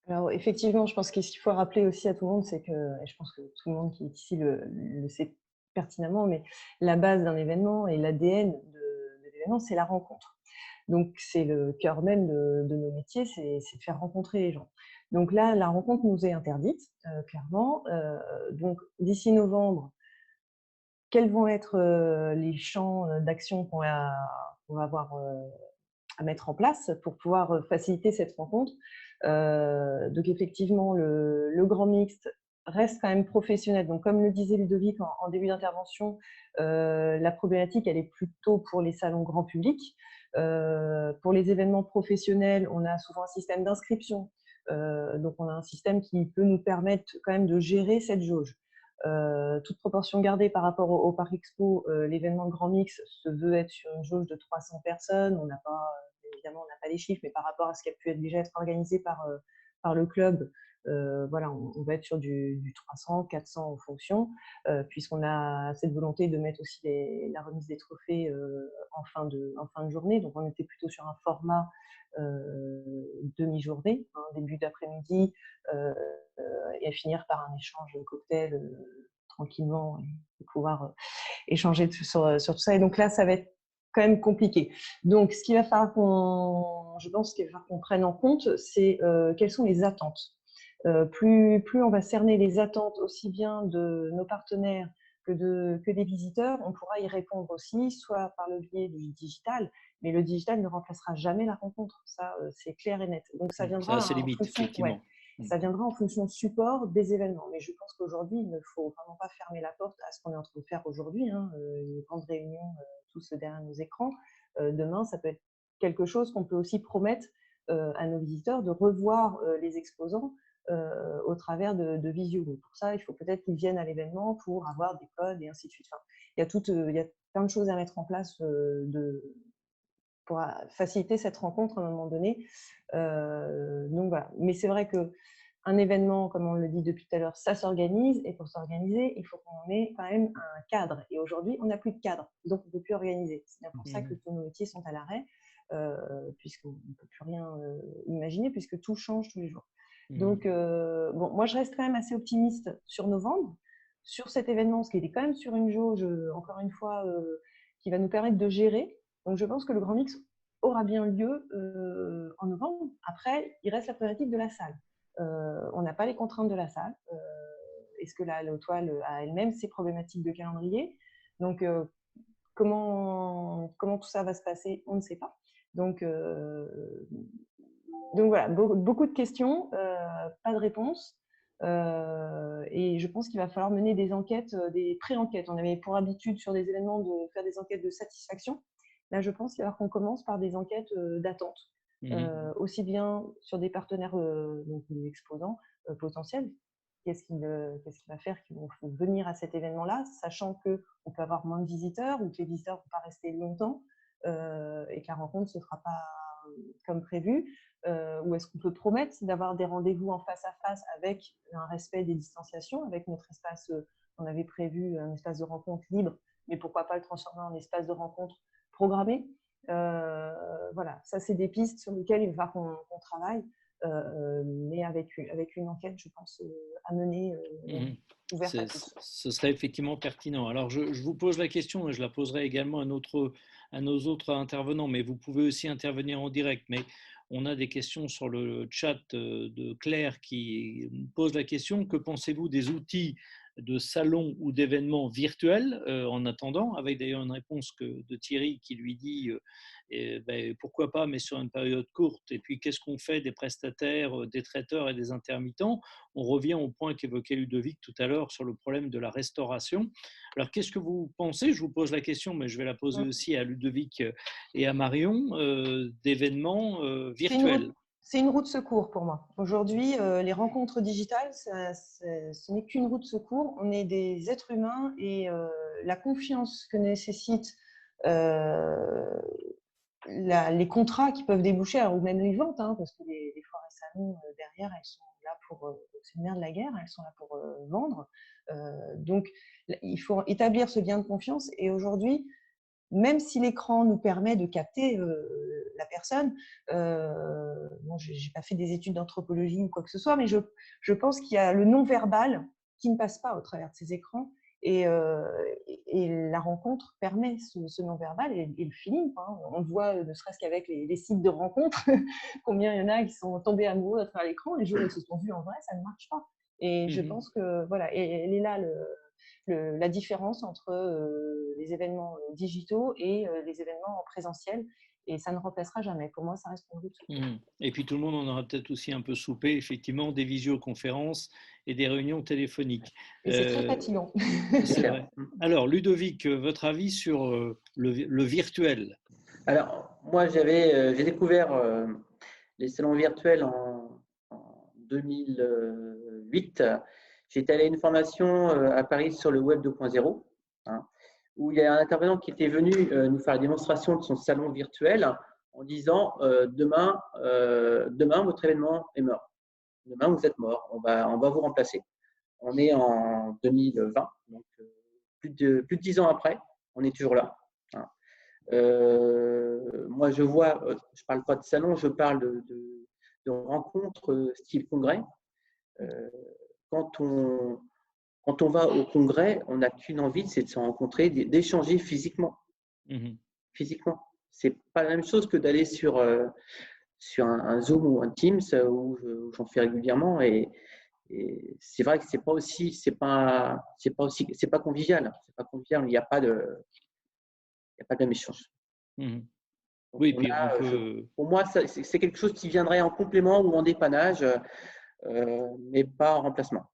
Alors effectivement, je pense que ce qu'il faut rappeler aussi à tout le monde, c'est que, et je pense que tout le monde qui est ici le sait pertinemment, mais la base d'un événement et l'ADN de l'événement, c'est la rencontre. Donc c'est le cœur même de nos métiers, c'est de faire rencontrer les gens. Donc là, la rencontre nous est interdite, clairement. Donc d'ici novembre, quels vont être les champs d'action qu'on va avoir à mettre en place pour pouvoir faciliter cette rencontre? Donc effectivement, le grand mixte reste quand même professionnel. Donc comme le disait Ludovic en début d'intervention, la problématique, elle est plutôt pour les salons grand public. Pour les événements professionnels, on a souvent un système d'inscription. Donc on a un système qui peut nous permettre quand même de gérer cette jauge. Toute proportion gardée par rapport au Parc Expo, l'événement de Grand Mix se veut être sur une jauge de 300 personnes. On n'a pas, évidemment, on n'a pas les chiffres, mais par rapport à ce qui a pu déjà être organisé par le club, voilà, on va être sur du 300, 400 en fonction, puisqu'on a cette volonté de mettre aussi la remise des trophées en fin de journée. Donc on était plutôt sur un format demi-journée, début d'après-midi, et à finir par un échange cocktail tranquillement, et pouvoir échanger sur tout ça. Et donc là, ça va être quand même compliqué. Donc, ce qu'il va falloir qu'on prenne en compte, c'est quelles sont les attentes. Plus on va cerner les attentes aussi bien de nos partenaires que des visiteurs, on pourra y répondre aussi, soit par le biais du digital, mais le digital ne remplacera jamais la rencontre. Ça, c'est clair et net. Donc, ça viendra en fonction, ouais, ça viendra en fonction support des événements. Mais je pense qu'aujourd'hui, il ne faut vraiment pas fermer la porte à ce qu'on est en train de faire aujourd'hui, une grande réunion tous derrière nos écrans. Demain, ça peut être quelque chose qu'on peut aussi promettre à nos visiteurs, de revoir les exposants au travers de visio. Donc pour ça, il faut peut-être qu'ils viennent à l'événement pour avoir des codes et ainsi de suite. Enfin, il y a plein de choses à mettre en place pour faciliter cette rencontre à un moment donné. Donc voilà. Mais c'est vrai qu'un événement, comme on le dit depuis tout à l'heure, ça s'organise, et pour s'organiser, il faut qu'on ait quand même un cadre. Et aujourd'hui, on n'a plus de cadre, donc on ne peut plus organiser. C'est bien pour ça que tous nos métiers sont à l'arrêt, puisqu'on ne peut plus rien imaginer, puisque tout change tous les jours. Donc, bon, moi, je reste quand même assez optimiste sur novembre, sur cet événement, parce qu'il est quand même sur une jauge, encore une fois, qui va nous permettre de gérer. Donc, je pense que le Grand Mix aura bien lieu en novembre. Après, il reste la problématique de la salle. On n'a pas les contraintes de la salle. Est-ce que la Halle aux Toiles a elle-même ses problématiques de calendrier? Donc, comment tout ça va se passer, on ne sait pas. Donc voilà, beaucoup de questions, pas de réponses. Et je pense qu'il va falloir mener des enquêtes, des pré-enquêtes. On avait pour habitude sur des événements de faire des enquêtes de satisfaction. Là, je pense qu'il va falloir qu'on commence par des enquêtes d'attente, aussi bien sur des partenaires, donc des exposants potentiels. Qu'est-ce qui va faire qu'ils vont venir à cet événement-là, sachant qu'on peut avoir moins de visiteurs ou que les visiteurs ne vont pas rester longtemps et que la rencontre ne se fera pas comme prévu, ou est-ce qu'on peut promettre d'avoir des rendez-vous en face à face avec un respect des distanciations, avec notre espace, on avait prévu un espace de rencontre libre, mais pourquoi pas le transformer en espace de rencontre programmé. Voilà, ça c'est des pistes sur lesquelles il va falloir qu'on travaille, mais avec une enquête, je pense, à mener ouverte à tous. Ce serait effectivement pertinent. Alors, je vous pose la question, et je la poserai également à nos autres intervenants, mais vous pouvez aussi intervenir en direct. Mais on a des questions sur le chat de Claire qui pose la question: que pensez-vous des outils de salons ou d'événements virtuels en attendant, avec d'ailleurs une réponse de Thierry qui lui dit pourquoi pas, mais sur une période courte. Et puis, qu'est-ce qu'on fait des prestataires, des traiteurs et des intermittents? On revient au point qu'évoquait Ludovic tout à l'heure sur le problème de la restauration. Alors, qu'est-ce que vous pensez? Je vous pose la question, mais je vais la poser aussi à Ludovic et à Marion, d'événements virtuels. C'est une roue de secours pour moi. Aujourd'hui, les rencontres digitales, ce n'est qu'une roue de secours. On est des êtres humains et la confiance que nécessite les contrats qui peuvent déboucher, ou même les ventes, parce que les foires et salons, derrière, elles sont là pour… c'est le nerf de la guerre, elles sont là pour vendre. Donc, il faut établir ce lien de confiance. Et aujourd'hui, même si l'écran nous permet de capter la personne, bon, je n'ai pas fait des études d'anthropologie ou quoi que ce soit, mais je pense qu'il y a le non-verbal qui ne passe pas au travers de ces écrans. Et la rencontre permet ce non-verbal et le feeling. On le voit, ne serait-ce qu'avec les sites de rencontres, combien il y en a qui sont tombés amoureux à travers l'écran. Les jours où ils se sont vus en vrai, ça ne marche pas. Et je pense que voilà, et elle est là la différence entre les événements digitaux et les événements en présentiel. Et ça ne remplacera jamais. Pour moi, ça reste une route. Et puis tout le monde en aura peut-être aussi un peu soupé, effectivement, des visioconférences et des réunions téléphoniques. Et c'est très fatigant. C'est vrai. Alors, Ludovic, votre avis sur le virtuel? Alors, moi, j'ai découvert les salons virtuels en 2008. J'étais allé à une formation à Paris sur le Web 2.0, où il y a un intervenant qui était venu nous faire la démonstration de son salon virtuel en disant demain, votre événement est mort. Demain, vous êtes mort. On va vous remplacer. On est en 2020, donc plus de 10 ans après, on est toujours là. Moi, je parle pas de salon, je parle de rencontres style congrès. Quand on va au congrès, on n'a qu'une envie, c'est de se rencontrer, d'échanger physiquement. Physiquement. C'est pas la même chose que d'aller sur un Zoom ou un Teams où j'en fais régulièrement. Et c'est vrai que c'est pas convivial. C'est pas convivial. Il n'y a pas de même échange. Oui, puis pour moi, c'est quelque chose qui viendrait en complément ou en dépannage, mais pas en remplacement.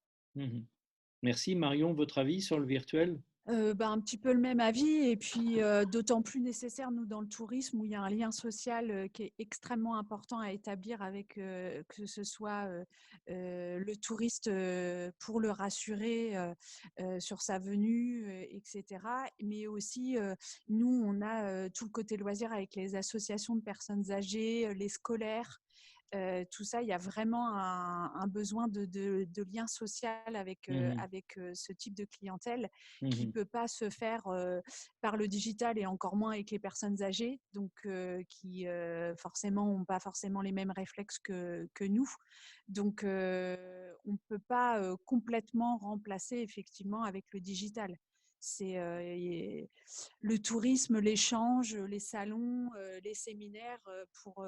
Merci. Marion, votre avis sur le virtuel? Un petit peu le même avis, et puis d'autant plus nécessaire, nous, dans le tourisme, où il y a un lien social qui est extrêmement important à établir avec, que ce soit le touriste pour le rassurer sur sa venue, etc. Mais aussi, nous, on a tout le côté loisir avec les associations de personnes âgées, les scolaires. Tout ça, il y a vraiment un besoin de lien social avec ce type de clientèle qui ne peut pas se faire par le digital, et encore moins avec les personnes âgées, donc qui forcément n'ont pas forcément les mêmes réflexes que nous. Donc, on ne peut pas complètement remplacer effectivement avec le digital. C'est le tourisme, l'échange, les salons, les séminaires pour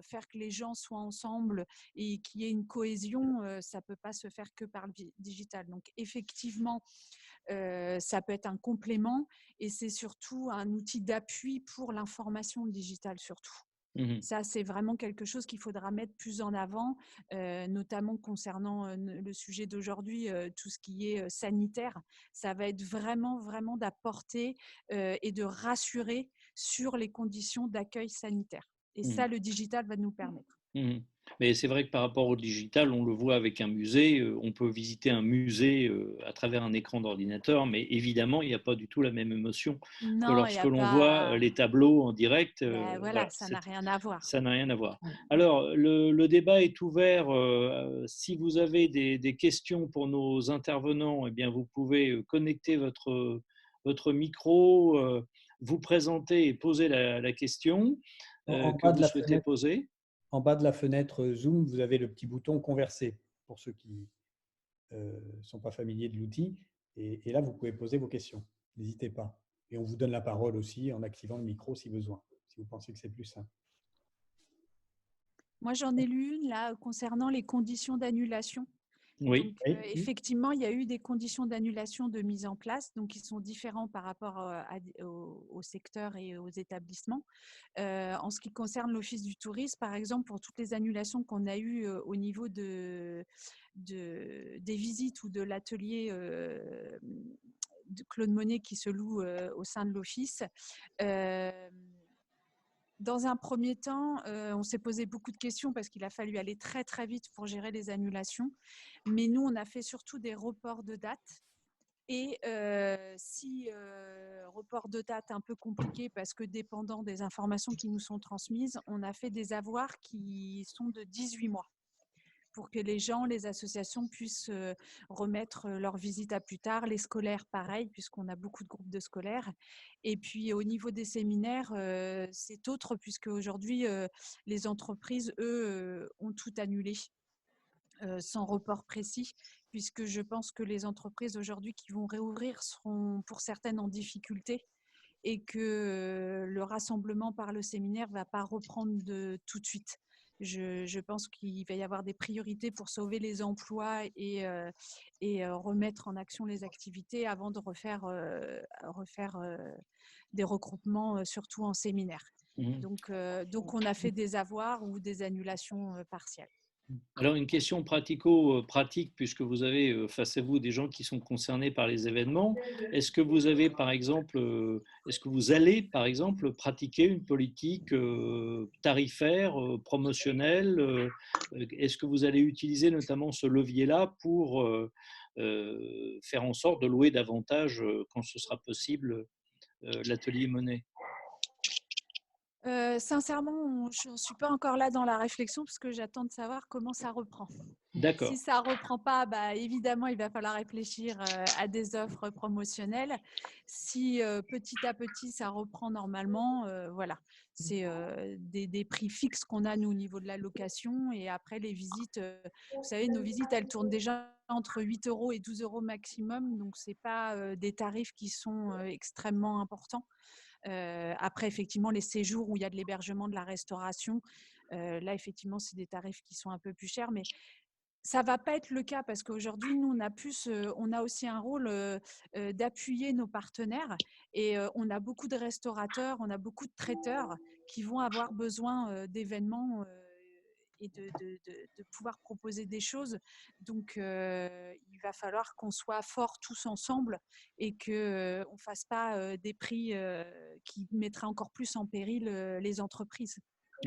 faire que les gens soient ensemble et qu'il y ait une cohésion, ça ne peut pas se faire que par le digital. Donc effectivement, ça peut être un complément, et c'est surtout un outil d'appui pour l'information digitale surtout. Ça, c'est vraiment quelque chose qu'il faudra mettre plus en avant, notamment concernant le sujet d'aujourd'hui, tout ce qui est sanitaire. Ça va être vraiment d'apporter et de rassurer sur les conditions d'accueil sanitaire. Et ça, le digital va nous permettre. Mais c'est vrai que par rapport au digital, on le voit avec un musée, on peut visiter un musée à travers un écran d'ordinateur, mais évidemment, il n'y a pas du tout la même émotion que lorsque l'on voit les tableaux en direct. Voilà, ça n'a rien à voir. Ça n'a rien à voir. Alors, le débat est ouvert. Si vous avez des questions pour nos intervenants, eh bien, vous pouvez connecter votre micro, vous présenter et poser la question que vous souhaitez poser. En bas de la fenêtre Zoom, vous avez le petit bouton « Converser » pour ceux qui ne sont pas familiers de l'outil. Et là, vous pouvez poser vos questions. N'hésitez pas. Et on vous donne la parole aussi en activant le micro si besoin, si vous pensez que c'est plus simple. Moi, j'en ai lu une là concernant les conditions d'annulation. Oui. Donc, effectivement, il y a eu des conditions d'annulation de mise en place, donc qui sont différents par rapport au secteur et aux établissements. En ce qui concerne l'Office du tourisme, par exemple, pour toutes les annulations qu'on a eues au niveau des visites ou de l'atelier de Claude Monet qui se loue au sein de l'Office, dans un premier temps, on s'est posé beaucoup de questions parce qu'il a fallu aller très très vite pour gérer les annulations. Mais nous, on a fait surtout des reports de date. Et report de date un peu compliqué parce que dépendant des informations qui nous sont transmises, on a fait des avoirs qui sont de 18 mois pour que les gens, les associations puissent remettre leur visite à plus tard. Les scolaires, pareil, puisqu'on a beaucoup de groupes de scolaires. Et puis, au niveau des séminaires, c'est autre, puisque aujourd'hui, les entreprises, eux, ont tout annulé sans report précis, puisque je pense que les entreprises aujourd'hui qui vont réouvrir seront pour certaines en difficulté et que le rassemblement par le séminaire ne va pas reprendre tout de suite. Je pense qu'il va y avoir des priorités pour sauver les emplois et remettre en action les activités avant de refaire des regroupements, surtout en séminaire. Donc, on a fait des avoirs ou des annulations partielles. Alors, une question pratico-pratique, puisque vous avez face à vous des gens qui sont concernés par les événements. Est-ce que vous avez, par exemple, est-ce que vous allez, par exemple, pratiquer une politique tarifaire, promotionnelle? Est-ce que vous allez utiliser notamment ce levier-là pour faire en sorte de louer davantage, quand ce sera possible, l'atelier Monet? Sincèrement, je ne suis pas encore là dans la réflexion parce que j'attends de savoir comment ça reprend. D'accord. Si ça ne reprend pas, évidemment, il va falloir réfléchir à des offres promotionnelles. Si petit à petit, ça reprend normalement, voilà. C'est des prix fixes qu'on a, nous, au niveau de la location. Et après, les visites, vous savez, nos visites, elles tournent déjà entre 8 € et 12 € maximum. Donc, ce n'est pas des tarifs qui sont extrêmement importants. Après, effectivement, les séjours où il y a de l'hébergement, de la restauration, là, effectivement, c'est des tarifs qui sont un peu plus chers. Mais ça ne va pas être le cas parce qu'aujourd'hui, nous, on a aussi un rôle d'appuyer nos partenaires et on a beaucoup de restaurateurs, on a beaucoup de traiteurs qui vont avoir besoin d'événements et de pouvoir proposer des choses. Donc, il va falloir qu'on soit forts tous ensemble et qu'on ne fasse pas des prix qui mettraient encore plus en péril les entreprises.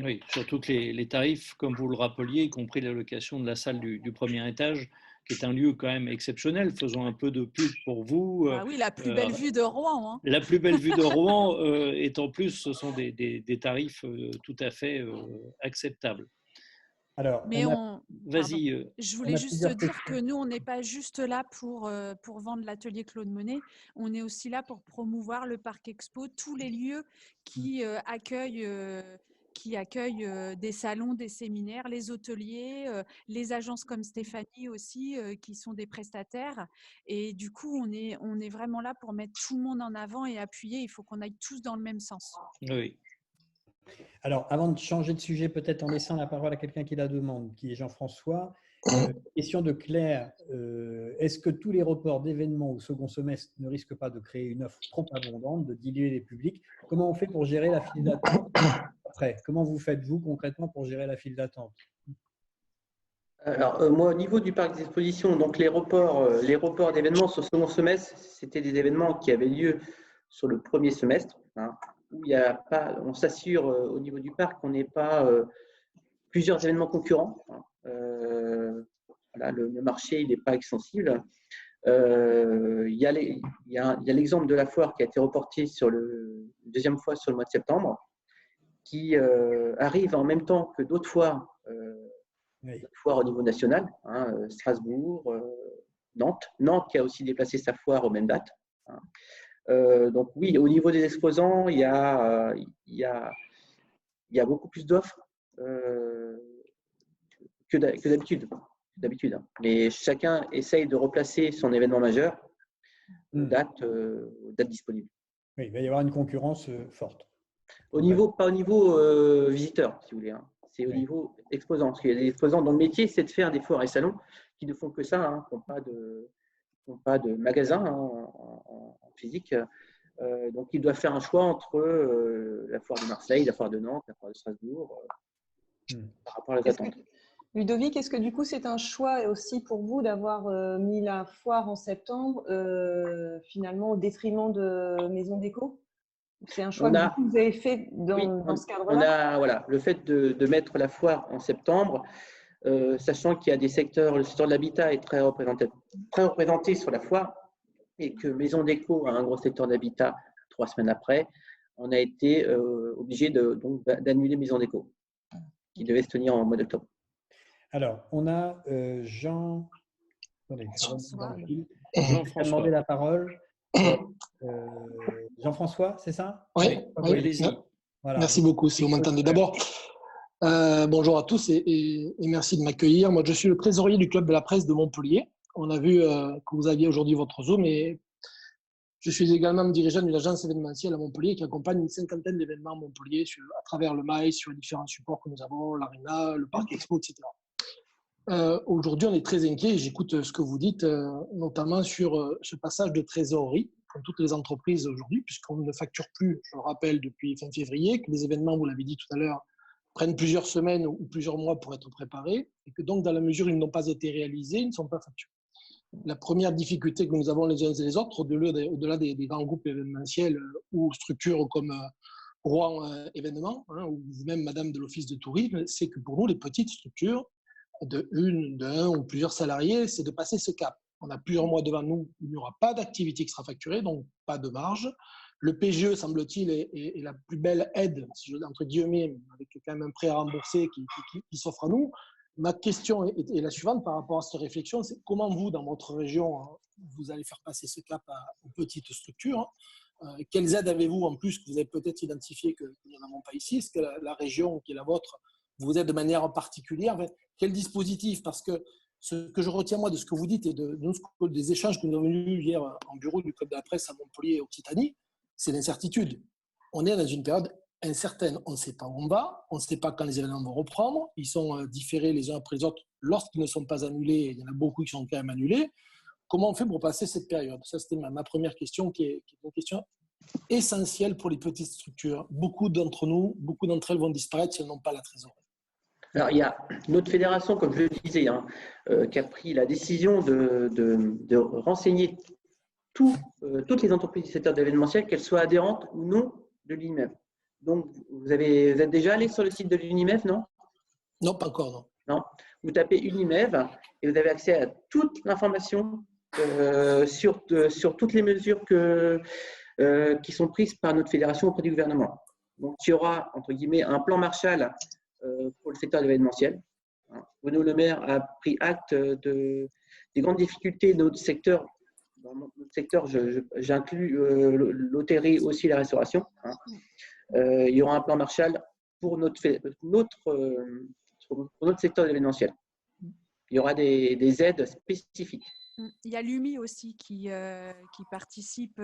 Oui, surtout que les tarifs, comme vous le rappeliez, y compris la location de la salle du premier étage, qui est un lieu quand même exceptionnel. Faisons un peu de pub pour vous. Oui, la plus belle vue de Rouen. Hein. La plus belle vue de Rouen, et en plus, ce sont des tarifs tout à fait acceptables. Alors, mais vas-y. Je voulais juste te dire que nous, on n'est pas juste là pour vendre l'atelier Claude Monet. On est aussi là pour promouvoir le Parc Expo, tous les lieux qui accueillent des salons, des séminaires, les hôteliers, les agences comme Stéphanie aussi, qui sont des prestataires. Et du coup, on est vraiment là pour mettre tout le monde en avant et appuyer. Il faut qu'on aille tous dans le même sens. Oui. Alors, avant de changer de sujet, peut-être en laissant la parole à quelqu'un qui la demande, qui est Jean-François, question de Claire, est-ce que tous les reports d'événements au second semestre ne risquent pas de créer une offre trop abondante, de diluer les publics? Comment on fait pour gérer la file d'attente après? Comment vous faites-vous concrètement pour gérer la file d'attente? Alors, moi, au niveau du parc d'exposition, donc les reports d'événements sur le second semestre, c'était des événements qui avaient lieu sur le premier semestre, hein, où on s'assure au niveau du parc qu'on n'ait pas plusieurs événements concurrents. Hein. Voilà, le marché il n'est pas extensible. Il y a l'exemple de la foire qui a été reportée deuxième fois sur le mois de septembre, qui arrive en même temps que d'autres foires. D'autres foires au niveau national, hein, Strasbourg, Nantes. Nantes qui a aussi déplacé sa foire aux mêmes dates. Hein. Donc oui, au niveau des exposants, il y a beaucoup plus d'offres que d'habitude. Hein. Mais chacun essaye de replacer son événement majeur aux dates disponibles. Oui, il va y avoir une concurrence forte. Pas au niveau visiteur, si vous voulez. Hein. c'est au niveau exposant. Parce qu'il y a des exposants dont le métier, c'est de faire des foires et salons qui ne font que ça, hein, qui n'ont pas de magasin, hein, en physique. Donc, ils doivent faire un choix entre la foire de Marseille, la foire de Nantes, la foire de Strasbourg, par rapport à les attentes. Ludovic, est-ce que du coup, c'est un choix aussi pour vous d'avoir mis la foire en septembre, finalement, au détriment de Maison Déco? C'est un choix que vous avez fait dans ce cadre-là? Voilà, le fait de mettre la foire en septembre, sachant qu'il y a des secteurs, le secteur de l'habitat est très représenté sur la foire, et que Maison Déco a un gros secteur d'habitat 3 semaines après, on a été obligé d'annuler Maison Déco, qui devait se tenir en mois d'octobre. Alors, on a Jean. Attendez, Jean-François. Jean-François a demandé la parole. Jean-François, c'est ça? Oui, allez-y. Voilà. Merci beaucoup, si vous m'entendez. D'abord, bonjour à tous et merci de m'accueillir. Moi, je suis le trésorier du Club de la Presse de Montpellier. On a vu que vous aviez aujourd'hui votre Zoom, et je suis également dirigeant d'une agence événementielle à Montpellier qui accompagne une 50aine d'événements à Montpellier à travers le MAI, sur les différents supports que nous avons, l'Arena, le Parc Expo, etc. Aujourd'hui, on est très inquiet. J'écoute ce que vous dites, notamment sur ce passage de trésorerie, comme toutes les entreprises aujourd'hui, puisqu'on ne facture plus, je le rappelle, depuis fin février, que les événements, vous l'avez dit tout à l'heure, prennent plusieurs semaines ou plusieurs mois pour être préparés, et que donc, dans la mesure où ils n'ont pas été réalisés, ils ne sont pas facturés. La première difficulté que nous avons les uns et les autres, au-delà des grands groupes événementiels ou structures comme Rouen Événements, hein, ou même Madame de l'Office de tourisme, c'est que pour nous, les petites structures, d'un ou plusieurs salariés, c'est de passer ce cap. On a plusieurs mois devant nous, il n'y aura pas d'activité qui sera facturée, donc pas de marge. Le PGE, semble-t-il, est la plus belle aide, si je, entre guillemets, avec quand même un prêt à rembourser qui s'offre à nous. Ma question est la suivante par rapport à cette réflexion, c'est comment vous, dans votre région, vous allez faire passer ce cap aux petites structures? Quelles aides avez-vous en plus que vous avez peut-être identifié que nous n'avons pas ici? Est-ce que la région qui est la vôtre vous aide de manière particulière? Enfin, quel dispositif? Parce que ce que je retiens moi de ce que vous dites et des échanges que nous avons eus hier en bureau du Club de la Presse à Montpellier et Occitanie, c'est l'incertitude. On est dans une période incertaine. On ne sait pas où on va, on ne sait pas quand les événements vont reprendre. Ils sont différés les uns après les autres lorsqu'ils ne sont pas annulés. Il y en a beaucoup qui sont quand même annulés. Comment on fait pour passer cette période? Ça, c'était ma première question, qui est une question essentielle pour les petites structures. Beaucoup d'entre elles vont disparaître si elles n'ont pas la trésorerie. Alors, il y a notre fédération, comme je le disais, qui a pris la décision de renseigner toutes les entreprises du secteur de l'événementiel, qu'elles soient adhérentes ou non de l'UNIMEF. Donc, vous êtes déjà allé sur le site de l'UNIMEF, non? Non, pas encore, non. Vous tapez UNIMEF et vous avez accès à toute l'information sur toutes les mesures qui sont prises par notre fédération auprès du gouvernement. Donc, il y aura, entre guillemets, un plan Marshall pour le secteur de l'événementiel. Bruno Le Maire a pris acte des grandes difficultés de notre secteur. Dans notre secteur, j'inclus l'hôtellerie aussi, la restauration. Il y aura un plan Marshall pour notre secteur de l'événementiel. Il y aura des aides spécifiques. Il y a l'UMI aussi qui participe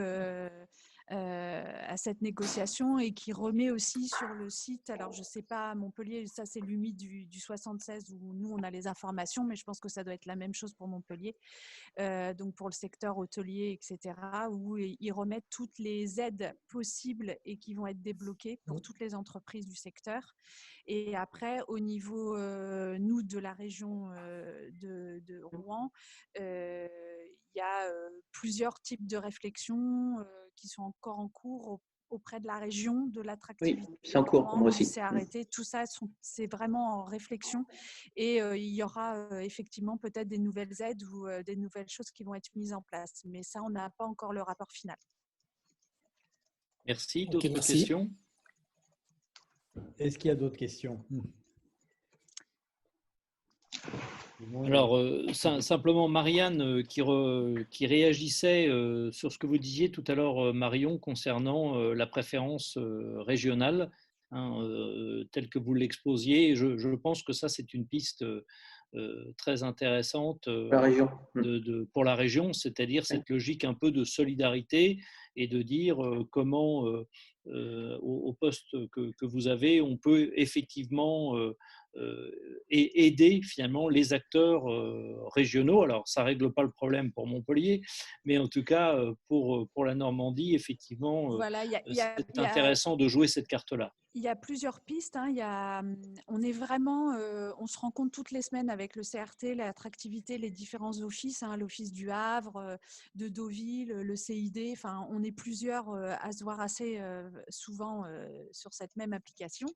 à cette négociation et qui remet aussi sur le site, alors je ne sais pas, à Montpellier, ça c'est l'UMI du 76 où nous on a les informations, mais je pense que ça doit être la même chose pour Montpellier, donc pour le secteur hôtelier, etc., où ils remettent toutes les aides possibles et qui vont être débloquées pour toutes les entreprises du secteur. Et après, au niveau, nous, de la région de Rouen, il y a plusieurs types de réflexions qui sont encore en cours auprès de la région, de l'attractivité. Oui, c'est en cours pour moi aussi. C'est arrêté. Tout ça, c'est vraiment en réflexion. Et il y aura effectivement peut-être des nouvelles aides ou des nouvelles choses qui vont être mises en place. Mais ça, on n'a pas encore le rapport final. Merci. D'autres questions? Est-ce qu'il y a d'autres questions? Alors, simplement, Marianne, qui réagissait sur ce que vous disiez tout à l'heure, Marion, concernant la préférence régionale, telle que vous l'exposiez. Je pense que ça, c'est une piste très intéressante la région. pour la région, c'est-à-dire cette logique un peu de solidarité et de dire comment, au poste que vous avez, on peut effectivement et aider finalement les acteurs régionaux. Alors, ça ne règle pas le problème pour Montpellier, mais en tout cas, pour la Normandie, effectivement, voilà, c'est intéressant de jouer cette carte-là. Il y a plusieurs pistes. On est vraiment, on se rencontre toutes les semaines avec le CRT, l'attractivité, les différents offices, l'office du Havre, de Deauville, le CID. Enfin, on est plusieurs à se voir assez souvent sur cette même application.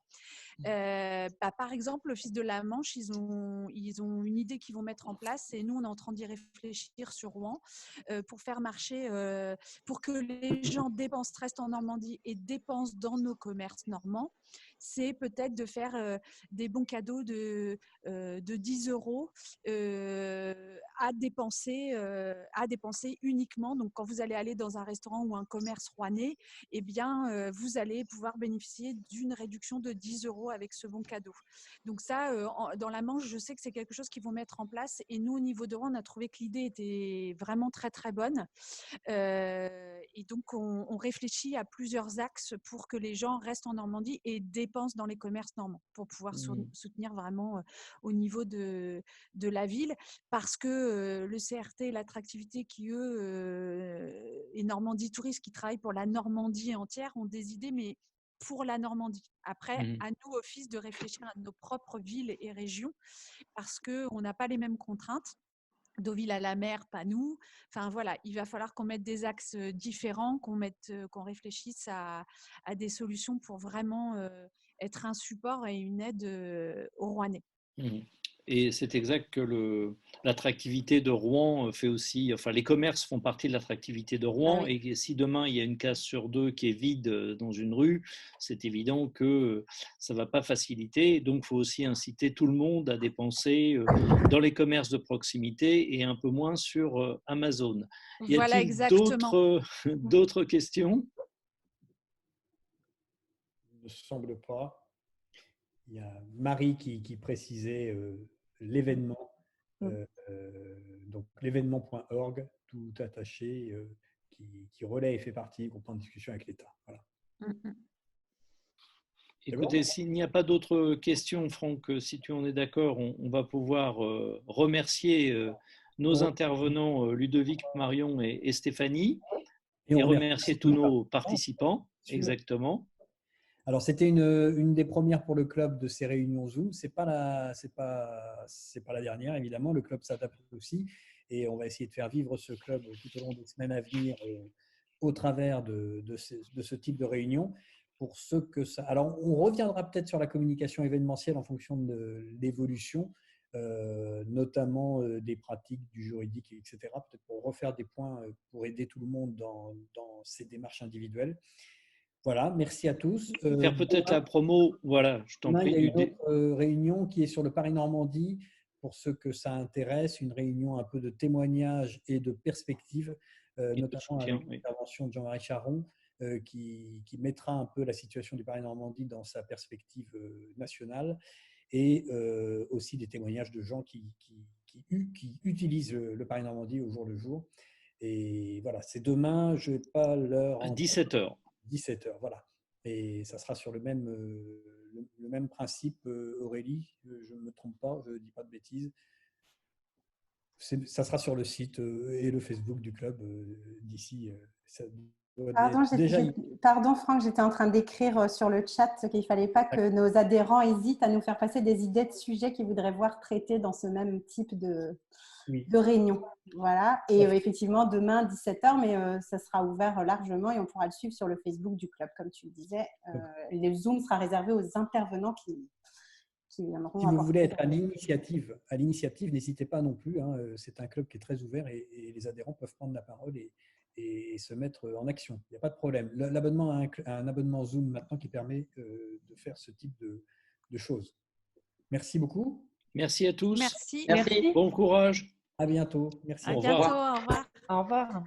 Par exemple, l'Office de la Manche, ils ont une idée qu'ils vont mettre en place et nous, on est en train d'y réfléchir sur Rouen pour faire marcher, pour que les gens restent en Normandie et dépensent dans nos commerces normands. C'est peut-être de faire des bons cadeaux de 10 € à dépenser uniquement. Donc, quand vous allez aller dans un restaurant ou un commerce rouennais, eh bien, vous allez pouvoir bénéficier d'une réduction de 10 € avec ce bon cadeau. Donc ça, dans la Manche, je sais que c'est quelque chose qu'ils vont mettre en place. Et nous, au niveau de Rouen, on a trouvé que l'idée était vraiment très, très bonne. Et donc, on réfléchit à plusieurs axes pour que les gens restent en Normandie et dépensent dans les commerces normands pour pouvoir soutenir vraiment au niveau de la ville. Parce que le CRT, l'attractivité qui, eux, et Normandie Tourisme, qui travaillent pour la Normandie entière, ont des idées, mais pour la Normandie. Après, à nous, office, de réfléchir à nos propres villes et régions parce qu'on n'a pas les mêmes contraintes. Deauville à la mer, pas nous. Enfin voilà, il va falloir qu'on mette des axes différents, qu'on réfléchisse à des solutions pour vraiment être un support et une aide aux Rouennais. Et c'est exact que l'attractivité de Rouen fait aussi, enfin les commerces font partie de l'attractivité de Rouen. Ah oui. Et si demain il y a une case sur deux qui est vide dans une rue, c'est évident que ça ne va pas faciliter. Donc il faut aussi inciter tout le monde à dépenser dans les commerces de proximité et un peu moins sur Amazon. Y a-t-il d'autres questions? Il ne me semble pas. Il y a Marie qui précisait l'événement, donc l'événement.org, tout attaché, qui relaie et fait partie, qu'on prend en discussion avec l'État. Voilà. Écoutez, s'il n'y a pas d'autres questions, Franck, si tu en es d'accord, on va pouvoir remercier nos intervenants, Ludovic, Marion et Stéphanie, et remercier tous nos participants. Exactement. Alors, c'était une des premières pour le club de ces réunions Zoom. C'est pas la dernière, évidemment. Le club s'adapte aussi. Et on va essayer de faire vivre ce club tout au long des semaines à venir au travers de ce type de réunion. Pour ceux que ça… Alors, on reviendra peut-être sur la communication événementielle en fonction de l'évolution, notamment des pratiques, du juridique, etc. Peut-être pour refaire des points pour aider tout le monde dans ces démarches individuelles. Voilà, merci à tous. Faire peut-être la promo, voilà, je t'en prie. Il y a une autre réunion qui est sur le Paris-Normandie, pour ceux que ça intéresse, une réunion un peu de témoignages et de perspectives, notamment avec l'intervention de Jean-Marie Charon, qui mettra un peu la situation du Paris-Normandie dans sa perspective nationale, et aussi des témoignages de gens qui utilisent le Paris-Normandie au jour le jour. Et voilà, c'est demain, je n'ai pas l'heure… À 17h. 17h, voilà. Et ça sera sur le même principe, Aurélie, je ne me trompe pas, je ne dis pas de bêtises. Ça sera sur le site et le Facebook du club d'ici. Pardon Franck, j'étais en train d'écrire sur le chat qu'il ne fallait pas que nos adhérents hésitent à nous faire passer des idées de sujets qu'ils voudraient voir traités dans ce même type de réunion. Voilà. Et effectivement, demain, 17h, mais ça sera ouvert largement et on pourra le suivre sur le Facebook du club, comme tu le disais. Le Zoom sera réservé aux intervenants qui viendront. Si vous voulez être à l'initiative, n'hésitez pas non plus. C'est un club qui est très ouvert et les adhérents peuvent prendre la parole et se mettre en action. Il n'y a pas de problème. L'abonnement a un abonnement Zoom maintenant qui permet de faire ce type de choses. Merci beaucoup. Merci à tous. Merci. Bon courage. À bientôt. Merci. À bientôt. Au revoir. Au revoir.